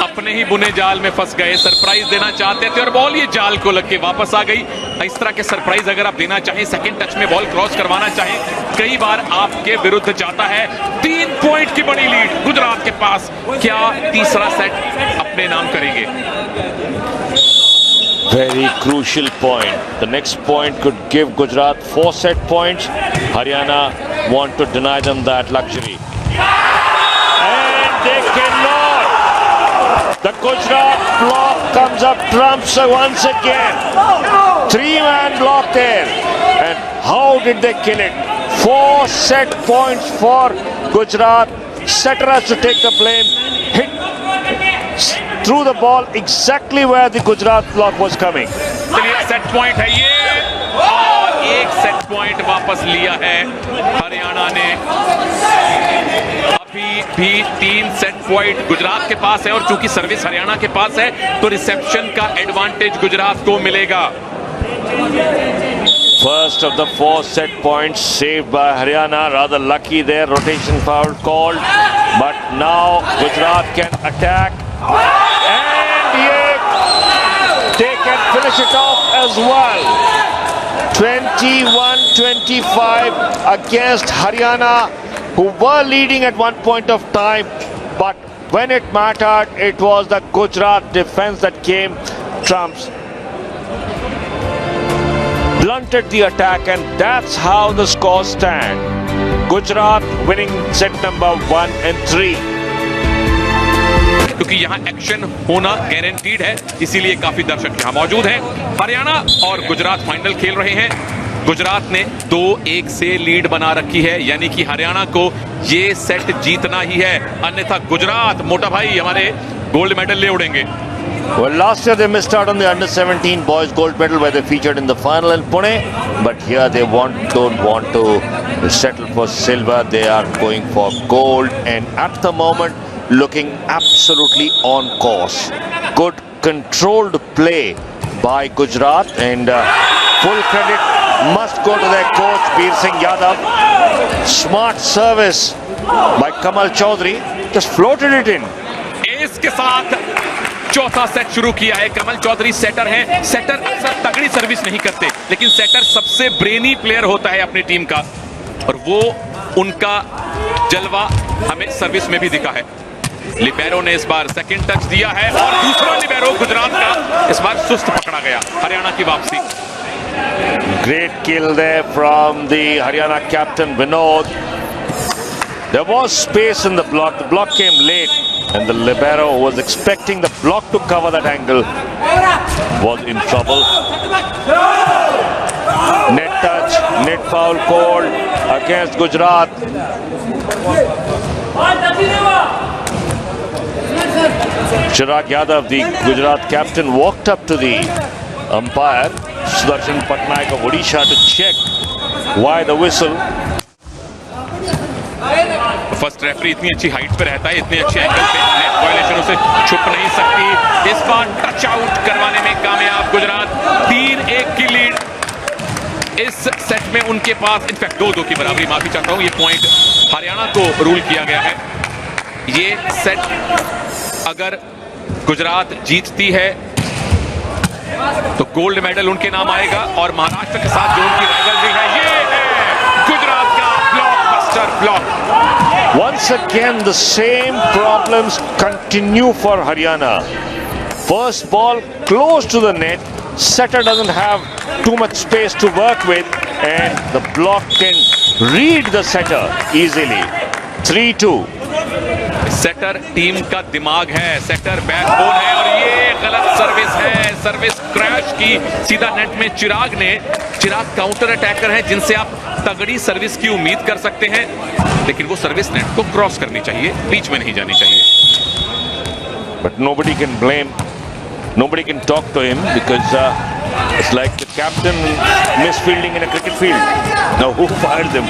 अपने ही बुने जाल में फंस गए, surprise देना चाहते थे और बॉल ये जाल को लग के वापस आ गई। इस तरह के सरप्राइज अगर आप देना चाहें, सेकंड टच में बॉल क्रॉस करवाना चाहें, कई बार आपके विरुद्ध जाता है। 3 पॉइंट की बड़ी लीड गुजरात के पास, क्या तीसरा सेट अपने नाम करेंगे? Very crucial point. The next point could give Gujarat 4 set points. Haryana want to deny them that luxury. And they cannot. The Gujarat block comes up trumps once again. 3-man block there. And how did they kill it? 4 set points for Gujarat. Setter has to take the blame. Hit through the ball exactly where the Gujarat block was coming. चलिए, set point है ये, और एक set point वापस लिया है हरियाणा ने। अभी भी 3 सेट पॉइंट गुजरात के पास है, और चूंकि सर्विस हरियाणा के पास है तो रिसेप्शन का एडवांटेज गुजरात को मिलेगा। First of the 4 set points saved by Haryana. Rather lucky there, rotation foul called. But now Gujarat can attack. And they can finish it off as well. 21-25 against Haryana, who were leading at one point of time. But when it mattered, it was the Gujarat defense that came trumps. Blunted the attack, and that's how the scores stand. Gujarat winning set number 1 and 3. क्योंकि यहाँ action होना guaranteed है, इसीलिए काफी दर्शक यहाँ मौजूद हैं। हरियाणा और गुजरात फाइनल खेल रहे हैं। गुजरात ने 2-1 से लीड बना रखी है, यानी कि हरियाणा को ये सेट जीतना ही है, अन्यथा गुजरात मोटा भाई हमारे गोल्ड मेडल ले उड़ेंगे। Well, last year they missed out on the under-17 boys gold medal where they featured in the final in Pune, but here they don't want to settle for silver. They are going for gold, and at the moment looking absolutely on course. Good controlled play by Gujarat, and full credit must go to their coach Veer Singh Yadav. Smart service by Kamal Chaudhary, just floated it in. इसके साथ चौथा set शुरू किया है। कमल Chaudhary shutter हैं। Shutter अक्सर तगड़ी service नहीं करते, लेकिन सेटर सबसे ब्रेनी प्लेयर होता है अपनी टीम का, और वो उनका जलवा हमें सर्विस में भी दिखा है। लिबेरो ने इस बार सेकंड टच दिया है और दूसरा लिबेरो गुजरात का इस बार सुस्त पकड़ा गया। हरियाणा की वापसी। Great kill there from the Haryana captain Vinod. There was space in the block. The block came late, and the libero who was expecting the block to cover that angle was in trouble. Net touch, net foul called against Gujarat. Chirag Yadav, the Gujarat captain, walked up to the umpire Sudarshan Patnaik of Odisha to check why the whistle. First referee इतनी अच्छी height पे रहता है, इतने अच्छे angle पे net violation उसे छुप नहीं सकती। इस बार टच आउट करवाने में कामयाब गुजरात। 3-1 की लीड इस सेट में उनके पास। इनफैक्ट 2-2 की बराबरी, माफी चाहता हूं, ये पॉइंट हरियाणा को रूल किया गया है। ये सेट अगर गुजरात जीतती है तो गोल्ड मेडल उनके नाम आएगा और महाराष्ट्र के साथ जो उनकी राइवलरी है ये है गुजरात का blockbuster block. Once again, the same problems continue for Haryana. First ball close to the net. Setter doesn't have too much space to work with, and the block can read the setter easily. 3-2. Setter team का दिमाग है, shutter backbone है और ये गलत service है। Service crash की सीधा नेट में। चिराग काउंटर अटैकर है जिनसे आप तगड़ी सर्विस की उम्मीद कर सकते हैं, लेकिन वो सर्विस नेट को क्रॉस करनी चाहिए, बीच में नहीं जानी चाहिए। But nobody can blame, nobody can talk to him because it's like the captain misfielding in a cricket field. Now who fired them?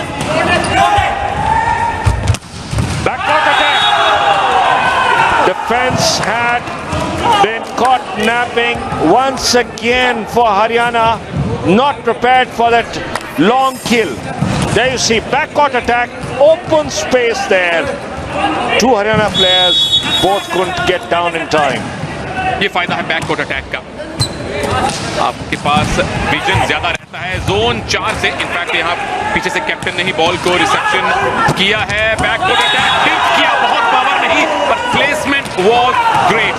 Backcourt attack. Defense had been caught napping once again for Haryana. Not prepared for that long kill. There you see backcourt attack, open space there. Two Haryana players both couldn't get down in time. ये फायदा है बैककोर्ट attack का, आपके पास vision ज्यादा रहता है zone 4 से। In fact यहाँ पीछे से कैप्टन ने ही बॉल को रिसेप्शन किया है। बैककोर्ट अटैक टिप किया, बहुत पावर नहीं, पर placement was great.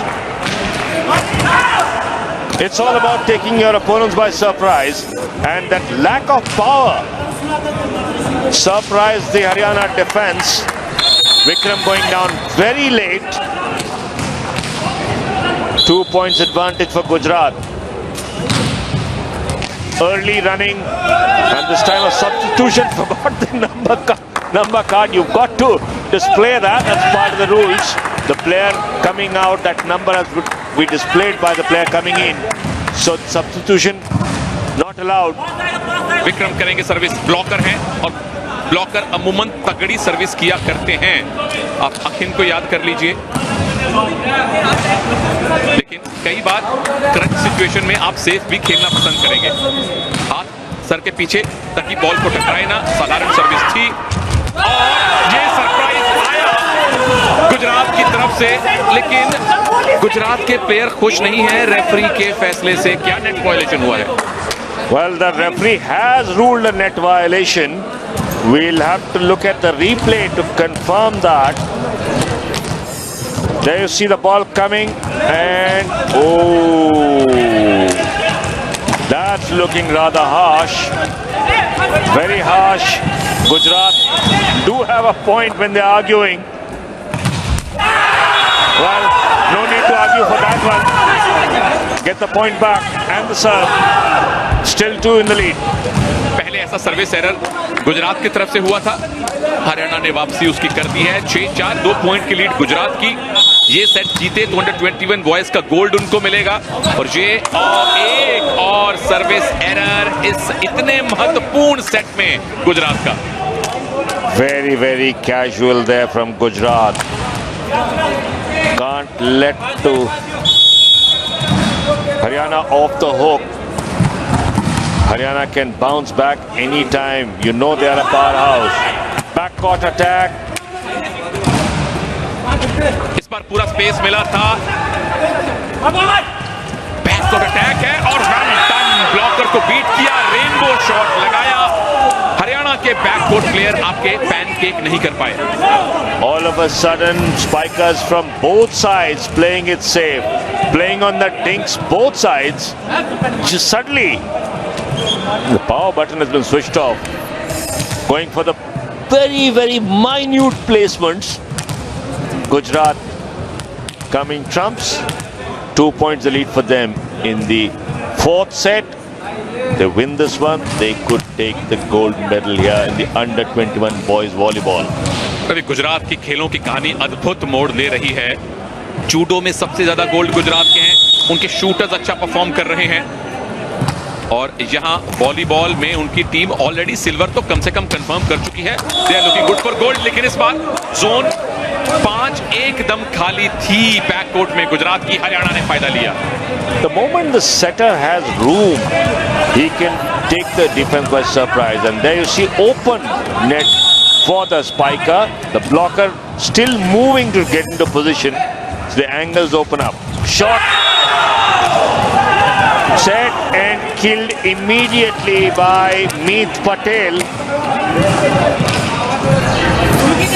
It's all about taking your opponents by surprise, and that lack of power surprised the Haryana defense. Vikram going down very late. 2 points advantage for Gujarat. Early running, and this time a substitution. Forgot the number card. You've got to display that. That's part of the rules. The player coming out, that number has to be displayed by the player coming in. So substitution not allowed. Vikram करेंगे service, blocker हैं और blocker अमूमन तगड़ी service किया करते हैं। आप अखिन को याद कर लीजिए, लेकिन कई बार करंट सिचुएशन में आप सेफ भी खेलना पसंद करेंगे। हाथ सर के पीछे ताकि बॉल को टकराए ना, साधारण सर्विस थी और ये सरप्राइज आया गुजरात की तरफ से। लेकिन गुजरात के प्लेयर खुश नहीं है रेफरी के फैसले से। क्या नेट वायलेशन हुआ है? Well, the referee has ruled a net violation. We'll have to look at the replay to confirm that. There you see the ball coming, and oh, that's looking rather harsh. Very harsh. Gujarat do have a point when they're arguing. Well, no need to argue for that one. Get the point back and the serve. Still 2 in the lead. पहले ऐसा service error Gujarat की तरफ से हुआ था, हरियाणा ने वापसी उसकी कर दी है। 6-4 2 पॉइंट की लीड गुजरात की। ये सेट जीते तो अंडर-21 बॉयज का गोल्ड उनको मिलेगा। और ये एक और सर्विस एरर इस इतने महत्वपूर्ण सेट में गुजरात का। Very casual there from Gujarat. Can't let to Haryana off the hook. Haryana can bounce back anytime. You know they are a powerhouse. Backcourt attack. इस बार पूरा स्पेस मिला था। बैककोर्ट अटैक है और रन डन। ब्लॉकर को beat किया, rainbow shot लगाया। हरियाणा के बैककोर्ट प्लेयर आपके पैनकेक नहीं कर पाए. All of a sudden, spikers from both sides playing it safe, playing on the dinks both sides. Just suddenly, the power button has been switched off. Going for the very, very minute placements. Gujarat coming trumps. 2 points the lead for them in the fourth set. They win this one, they could take the gold medal here in the under-21 boys volleyball. अभी गुजरात की खेलों की कहानी अद्भुत मोड़ ले रही है. जूडो में सबसे ज्यादा गोल्ड गुजरात के हैं. उनके शूटर्स अच्छा परफॉर्म कर रहे हैं और यहाँ वॉलीबॉल में उनकी टीम ऑलरेडी सिल्वर तो कम से कम कंफर्म कर चुकी है. They are looking good for gold. लेकिन इस बार जोन 5 एकदम खाली थी बैककोर्ट में. गुजरात की हरियाणा ने फायदा लिया. The moment the setter has room, he can take the defense by surprise. And there you see open net for the spiker. The blocker still moving to get into position. So the angles open up. Shot. Set and killed immediately by Meet Patel.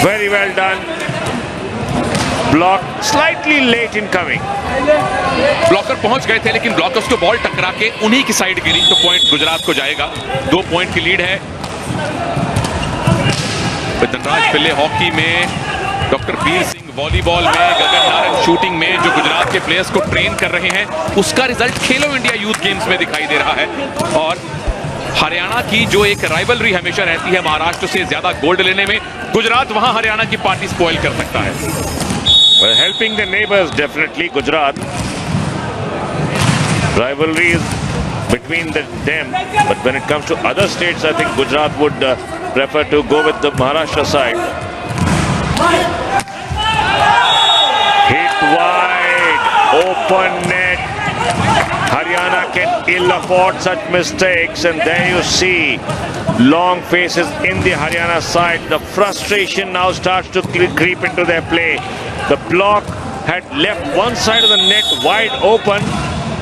Very well done. Block slightly late in coming. Blocker पहुंच गए थे लेकिन blockers को ball टकरा के उन्हीं की side गिरी तो पॉइंट गुजरात को जाएगा. 2 पॉइंट की लीड है. धनराज पिल्ले हॉकी में, डॉक्टर वीर सिंह वॉलीबॉल में, गगन नारंग शूटिंग में जो गुजरात के प्लेयर्स को ट्रेन कर रहे हैं उसका रिजल्ट खेलो इंडिया यूथ गेम्स में दिखाई दे रहा है. और हरियाणा की जो एक राइवलरी हमेशा रहती है महाराष्ट्र से ज्यादा गोल्ड लेने में, गुजरात वहां हरियाणा की पार्टी स्पॉइल कर सकता है. Well, helping the neighbors, definitely Gujarat. Rivalry is between them, but when it comes to other states, I think Gujarat would prefer to go with the Maharashtra side. Hit wide, open net. Haryana can ill afford such mistakes, and there you see long faces in the Haryana side. The frustration now starts to creep into their play. The block had left one side of the net wide open.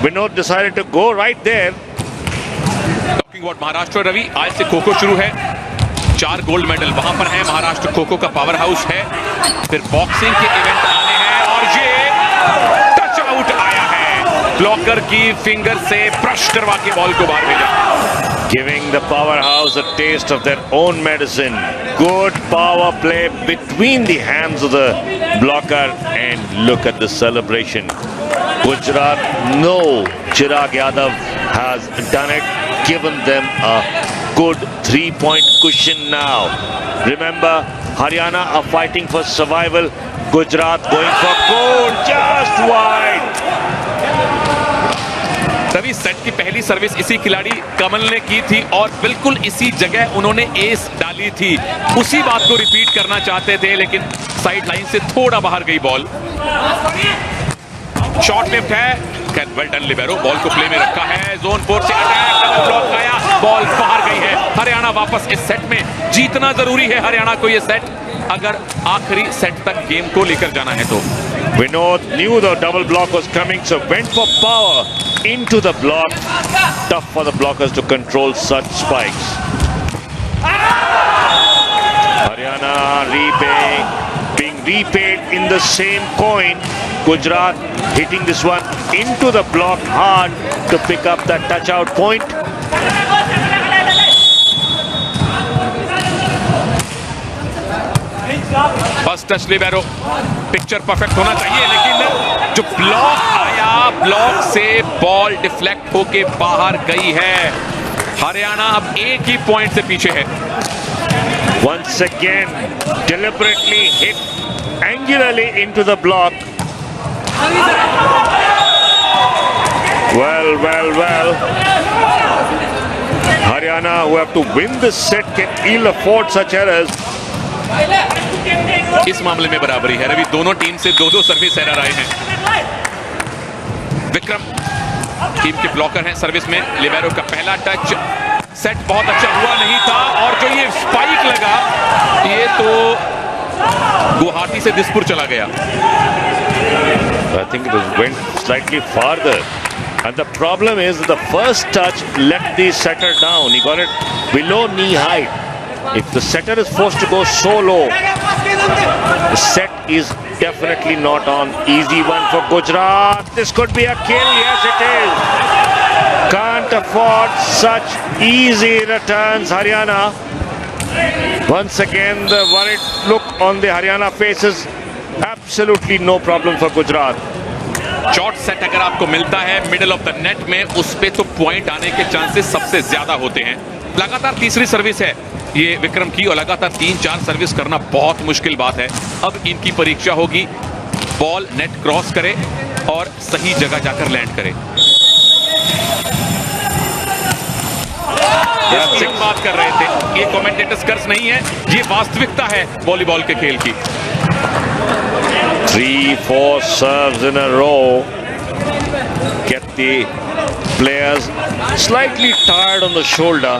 Vinod decided to go right there. Talking about Maharashtra, Ravi, आज से खो खो शुरू है. 4 gold medal वहां पर है. महाराष्ट्र खो खो का power house है. फिर बॉक्सिंग के इवेंट आने हैं और ये टच आउट आया है. ब्लॉकर की फिंगर से ब्रश करवा के बॉल को बाहर भेजा. Giving the powerhouse a taste of their own medicine. Good power play between the hands of the blocker, and look at the celebration. Gujarat, no, Chirag Yadav has done it, given them a good 3-point cushion now. Remember, Haryana are fighting for survival. Gujarat going for gold, just wide. Ravi, set की पहली service इसी खिलाड़ी कमल ने की थी और बिल्कुल इसी जगह उन्होंने एस डाली थी. उसी बात को रिपीट करना चाहते थे लेकिन साइड लाइन से थोड़ा बाहर गई बॉल. शॉट लेफ्ट है. Well done libero. बॉल को प्ले में रखा है. जोन 4 से अटैक, डबल ब्लॉक आया, बॉल बाहर गई है. हरियाणा वापस इस सेट में. जीतना जरूरी है हरियाणा को ये सेट अगर आखिरी सेट तक गेम को लेकर जाना है तो. Vinod knew the double block was coming, so went for power into the block. Tough for the blockers to control such spikes. Haryana being repaid in the same coin. Gujarat hitting this one into the block hard to pick up that touch out point. First touch libero. Picture perfect होना चाहिए लेकिन जो block आया, block से ball deflect होके बाहर गई है. हरियाणा अब एक ही पॉइंट से पीछे है. Once again, deliberately hit angularly into the block. Well. Haryana, who have to win this set, can ill afford such errors. इस मामले में बराबरी है रवि. दोनों टीम से 2-2 सर्विस एरर आए हैं. विक्रम टीम के ब्लॉकर हैं सर्विस में. लिबेरो का पहला टच सेट बहुत अच्छा हुआ नहीं था और जो ये स्पाइक लगा ये तो गुवाहाटी से दिसपुर चला गया. I think it went slightly farther, and the problem is that the first touch let the setter down. He got it below knee height. If the setter is forced to go so low, the set is definitely not on. Easy one for Gujarat. This could be a kill. Yes, it is. Can't afford such easy returns, Haryana. Once again, the worried look on the Haryana faces. Absolutely no problem for Gujarat. Short set अगर आपको मिलता है middle of the net में, उस पे तो point आने के चांसेस सबसे ज्यादा होते हैं। लगातार तीसरी सर्विस है ये विक्रम की, और लगातार 3-4 सर्विस करना बहुत मुश्किल बात है। अब इनकी परीक्षा होगी, बॉल नेट क्रॉस करे और सही जगह जाकर लैंड करे। इसकी हम बात कर रहे थे, ये कमेंटेटर्स कर्ज नहीं है, ये वास्तविकता है वॉलीबॉल के खेल की। 3-4 serves in a row get the players slightly tired on the shoulder.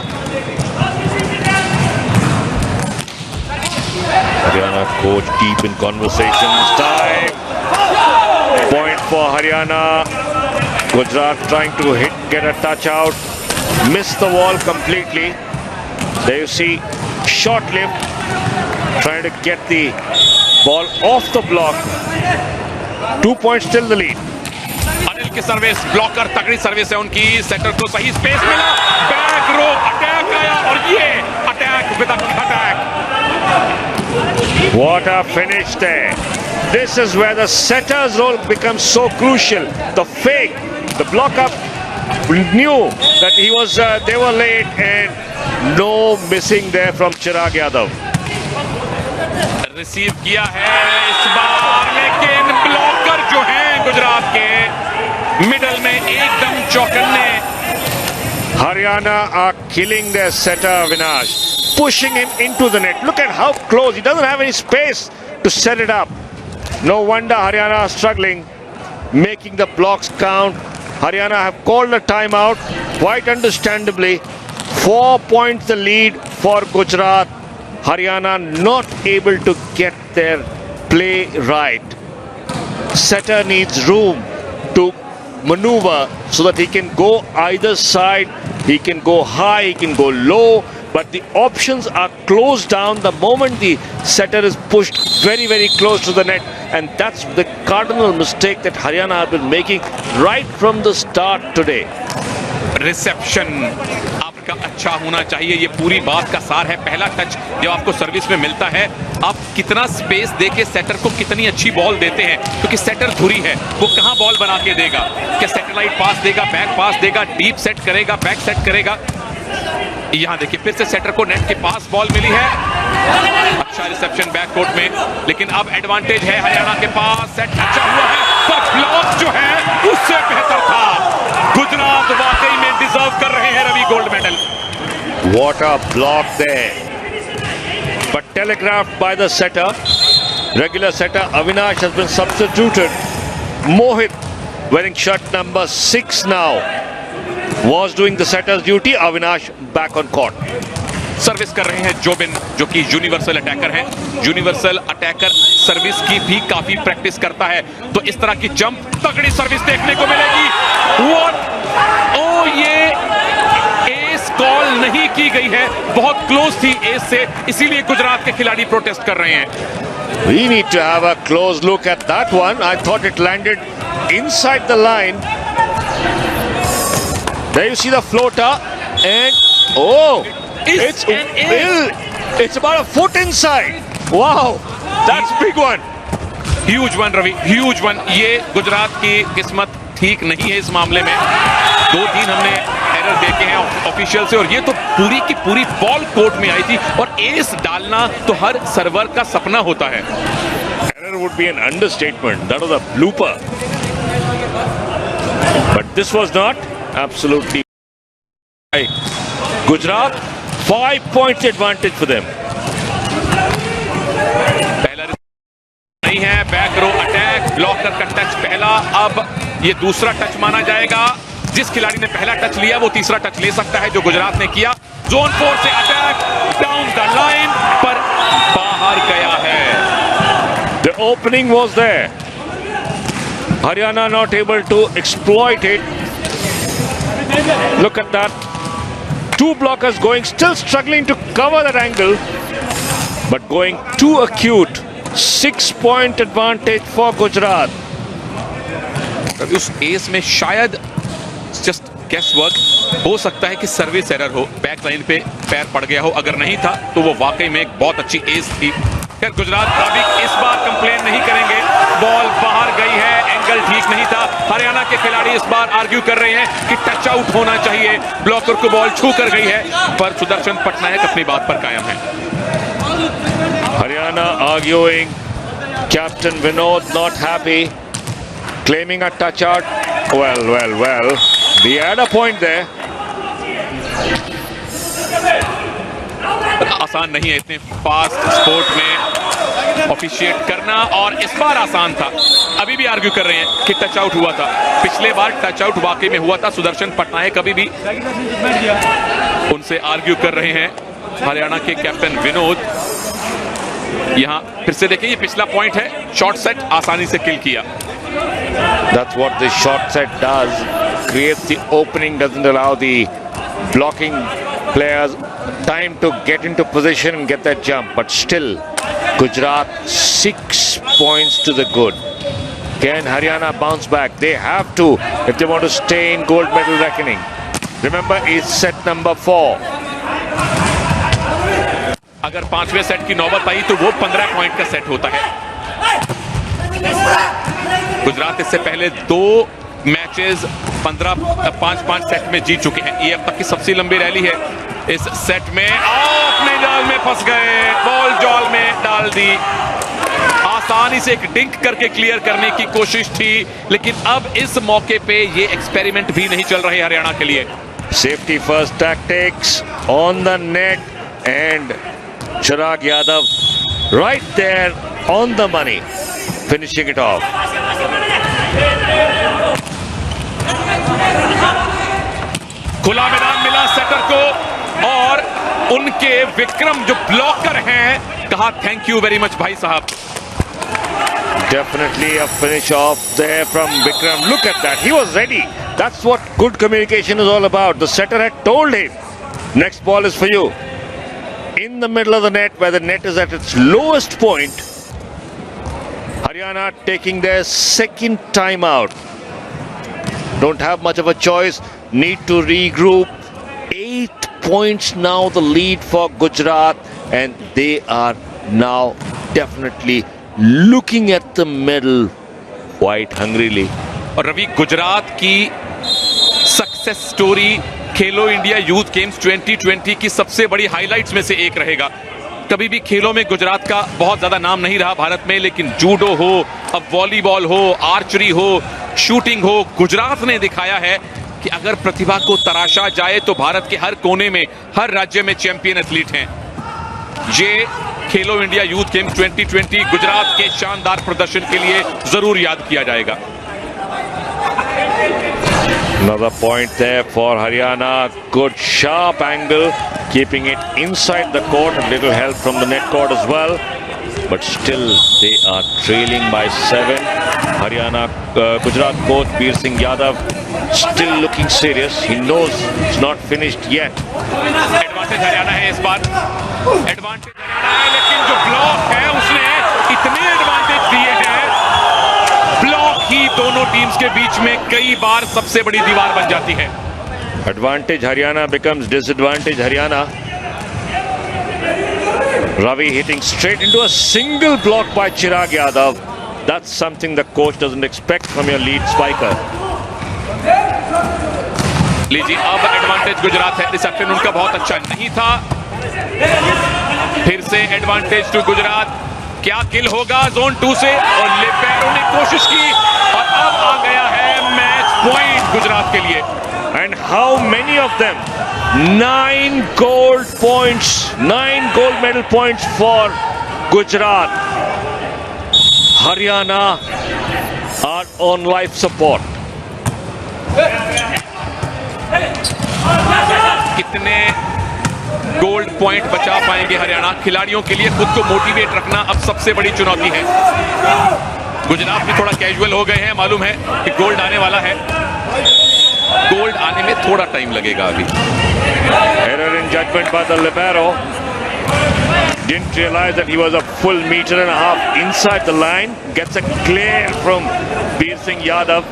Haryana coach deep in conversations. Time. Point for Haryana. Gujarat trying to get a touch out. Missed the wall completely. There you see, short lift. Trying to get the ball off the block. 2 points still the lead. Anil की service, blocker तगड़ी service है उनकी, shutter को सही space मिला, back row attack आया और ये attack with attack. What a finish there. This is where the setter's role becomes so crucial. The fake, the block up knew that they were late, and no missing there from Chirag Yadav. Receive किया है इस बार, लेकिन blocker जो हैं गुजरात के middle में एकदम चौकन्ने। Haryana are killing their setter Avinash, pushing him into the net. Look at how close. He doesn't have any space to set it up. No wonder Haryana are struggling, making the blocks count. Haryana have called a timeout, quite understandably. 4 points the lead for Gujarat. Haryana not able to get their play right. Setter needs room to maneuver so that he can go either side. He can go high, he can go low, but the options are closed down the moment the setter is pushed very, very close to the net. And that's the cardinal mistake that Haryana have been making right from the start today. Reception आपका अच्छा होना चाहिए, ये पूरी बात का सार है। पहला टच जब आपको सर्विस में मिलता है, आप कितना स्पेस देके सेटर को कितनी अच्छी बॉल देते हैं, क्योंकि सेटर धुरी है, वो कहां बॉल बना के देगा, क्या सैटेलाइट पास देगा, बैक पास देगा, डीप सेट करेगा, बैक सेट करेगा। यहां देखिए फिर से सेटर को नेट के पास बॉल मिली है, अच्छा रिसेप्शन बैक कोर्ट में, लेकिन अब एडवांटेज है हरियाणा के पास। सेट अच्छा हुआ है, पर ब्लॉक जो है उससे बेहतर था। गुजरात वाकई में डिजर्व कर रहे हैं Ravi gold medal. What a block there, but telegraphed by the setter. Regular setter Avinash has been substituted. Mohit, wearing shirt number 6 now, was doing the setter's duty. Avinash back on court. Service कर रहे हैं जोबिन, जो कि universal attacker हैं। Universal attacker service की भी काफी practice करता है, तो इस तरह की जंप तगड़ी सर्विस देखने को मिलेगी। ये एस कॉल नहीं की गई है, बहुत क्लोज थी एस से, इसीलिए गुजरात के खिलाड़ी प्रोटेस्ट कर रहे हैं। We need to have a close look at that one. I thought it landed inside the line. There you see the floater, and it's about a foot inside. Wow, that's big one. Huge one Ravi, huge one. ये गुजरात की किस्मत ठीक नहीं है इस मामले में। 2-3 हमने एरर देखे हैं ऑफिशियल से, और ये तो पूरी की पूरी बॉल कोर्ट में आई थी, और एस डालना तो हर सर्वर का सपना होता है। Error would be an understatement. That was a blooper. But this was not. Absolutely. Gujarat, 5 points advantage for them. पहला नहीं है, बैक रो अटैक, ब्लॉकर का टच पहला, अब ये दूसरा टच माना जाएगा। जिस खिलाड़ी ने पहला टच लिया वो तीसरा टच ले सकता है, जो गुजरात ने किया। जोन 4 से अटैक डाउन द लाइन, पर बाहर गया है। The opening was there. Haryana not able to exploit it. Look at that. Two blockers going, still struggling to cover that angle, but going too acute. 6-point advantage for Gujarat. उस S में शायद just guess work हो सकता है कि service error हो, back line पे पैर पड़ गया हो, अगर नहीं था तो वो वाकई में एक बहुत अच्छी एस थी। खैर गुजरात अभी इस बार कंप्लेन नहीं करेंगे, बॉल बाहर गई है, एंगल ठीक नहीं था। हरियाणा के खिलाड़ी इस बार आर्ग्यू कर रहे हैं कि टच आउट होना चाहिए, ब्लॉकर को बॉल छू कर गई है, पर सुदर्शन पटनायक अपनी बात पर कायम है। Haryana arguing, Captain Vinod not happy, claiming a touch out. Well, we had a point there. आसान नहीं है इतने फास्ट स्पोर्ट में ऑफिशिएट करना, और इस बार आसान था। अभी भी आर्ग्यू कर रहे हैं कि टच आउट हुआ था, पिछले बार टच आउट वाकई में हुआ था। सुदर्शन पटनायक अभी भी उनसे आर्ग्यू कर रहे हैं, हरियाणा के कैप्टन विनोद। यहां फिर से देखिए, ये पिछला पॉइंट है, शॉर्ट सेट आसानी से किल किया। That's what the short set does, creates the opening, doesn't allow the blocking players time to get into position and get that jump. But still, Gujarat 6 points to the good. Can Haryana bounce back? They have to if they want to stay in gold medal reckoning. Remember, it's set number 4. अगर पांचवें set की नौबत आई तो वो 15 point का set होता है। गुजरात इससे पहले 2 मैचेस 5-5 सेट में जीत चुके हैं। ये अब तक की सबसे लंबी रैली है इस सेट में। अपने जाल में फंस गए, बॉल जाल में डाल दी। आसानी से एक डिंक करके क्लियर करने की कोशिश थी, लेकिन अब इस मौके पे ये एक्सपेरिमेंट भी नहीं चल रहे हरियाणा के लिए। Safety first tactics on the net, and Chirag Yadav right there on the money, finishing it off. खुला मैदान मिला सेटर को, और उनके विक्रम जो ब्लॉकर हैं, कहा थैंक यू वेरी मच भाई साहब। Definitely a finish off there from Vikram. Look at that, he was ready. That's what good communication is all about. The setter had told him, next ball is for you. In the middle of the net, where the net is at its lowest point, Haryana taking their second timeout. Don't have much of a choice, need to regroup. 8 points now the lead for Gujarat, and they are now definitely looking at the medal quite hungrily. और रवि, गुजरात की success story खेलो India youth games 2020 की सबसे बड़ी highlights में से एक रहेगा। कभी भी खेलों में गुजरात का बहुत ज्यादा नाम नहीं रहा भारत में, लेकिन जूडो हो, अब वॉलीबॉल हो, आर्चरी हो, शूटिंग हो, गुजरात ने दिखाया है कि अगर प्रतिभा को तराशा जाए तो भारत के हर कोने में, हर राज्य में चैंपियन एथलीट हैं। ये खेलो इंडिया यूथ गेम्स 2020 गुजरात के शानदार प्रदर्शन के लिए जरूर याद किया जाएगा। Another point there for Haryana. Good sharp angle, keeping it inside the court. A little help from the net court as well. But still, they are trailing by 7. Haryana, Gujarat coach Veer Singh Yadav still looking serious. He knows it's not finished yet. Advantage Haryana है इस बार, advantage Haryana है, लेकिन जो block है उसने इतने advantage दिए हैं, ब्लॉक ही दोनों टीम्स के बीच में कई बार सबसे बड़ी दीवार बन जाती है। Advantage Haryana becomes disadvantage Haryana. Ravi hitting straight into a single block by Chirag Yadav. That's something the coach doesn't expect from your lead spiker. लीजिए, अब एडवांटेज गुजरात है। रिसेप्शन उनका बहुत अच्छा नहीं था, फिर से एडवांटेज टू गुजरात। क्या किल होगा जोन 2 से, और लिबेरो ने कोशिश की, और अब आ गया है मैच पॉइंट गुजरात के लिए। And how many of them? 9 gold points, 9 gold medal points for Gujarat. Haryana are on life support. कितने गोल्ड पॉइंट बचा पाएंगे हरियाणा? खिलाड़ियों के लिए खुद को मोटिवेट रखना अब सबसे बड़ी चुनौती है। गुजरात भी थोड़ा कैजुअल हो गए हैं, मालूम है कि गोल्ड आने वाला है। गोल्ड आने में थोड़ा टाइम लगेगा अभी। Error in judgment by the libero. Didn't realize that he was a full meter and a half inside the line. Gets a clear from Bir Singh Yadav.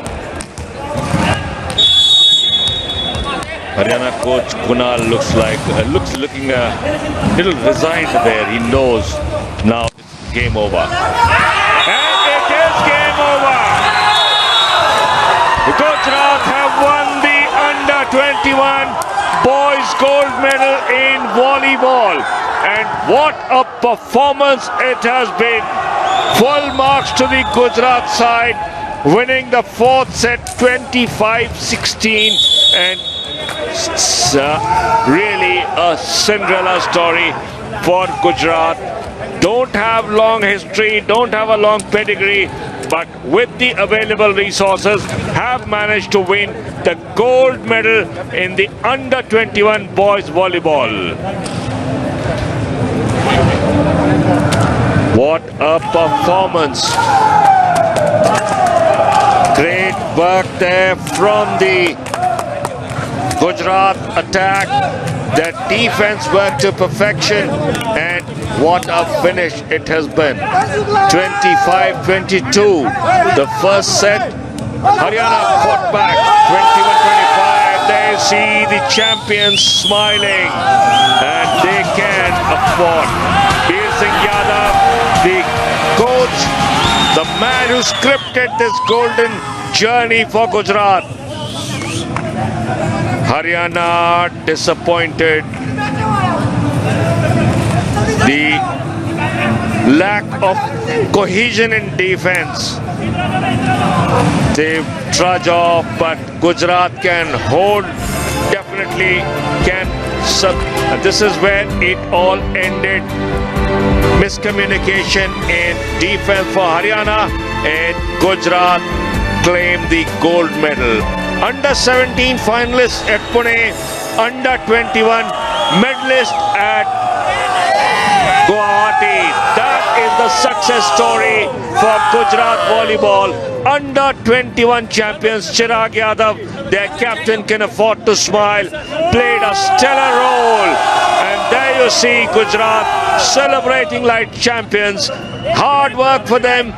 Haryana coach Kunal looking a little resigned there. He knows now it's game over. And it is game over. Gujarat have won the under-21 boys gold medal in volleyball. And what a performance it has been. Full marks to the Gujarat side, winning the fourth set 25-16. And really a Cinderella story for Gujarat. Don't have long history, don't have a long pedigree, but with the available resources have managed to win the gold medal in the under-21 boys volleyball. What a performance. Great work there from the Gujarat attack. Their defense worked to perfection, and what a finish it has been. 25-22. The first set, Haryana fought back. 21-25. There you see the champions smiling, and they can afford. Bir Singh Yadav, the coach, the man who scripted this golden journey for Gujarat. Haryana disappointed. The lack of cohesion in defense. They trudge off, but Gujarat can hold, definitely can. This is where it all ended. Miscommunication in defense for Haryana, and Gujarat claimed the gold medal. Under-17 finalists at Pune, under-21 medalist at Guwahati. That is the success story for Gujarat volleyball. Under-21 champions Chirag Yadav, their captain, can afford to smile, played a stellar role. And there you see Gujarat celebrating like champions. Hard work for them,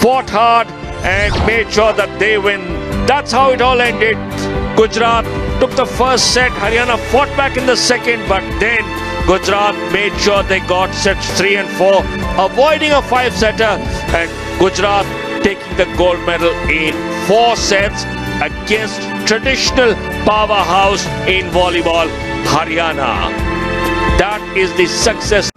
fought hard and made sure that they win. That's how it all ended. Gujarat took the first set. Haryana fought back in the second, but then Gujarat made sure they got sets 3 and 4, avoiding a 5-setter, and Gujarat taking the gold medal in 4 sets against traditional powerhouse in volleyball, Haryana. That is the success.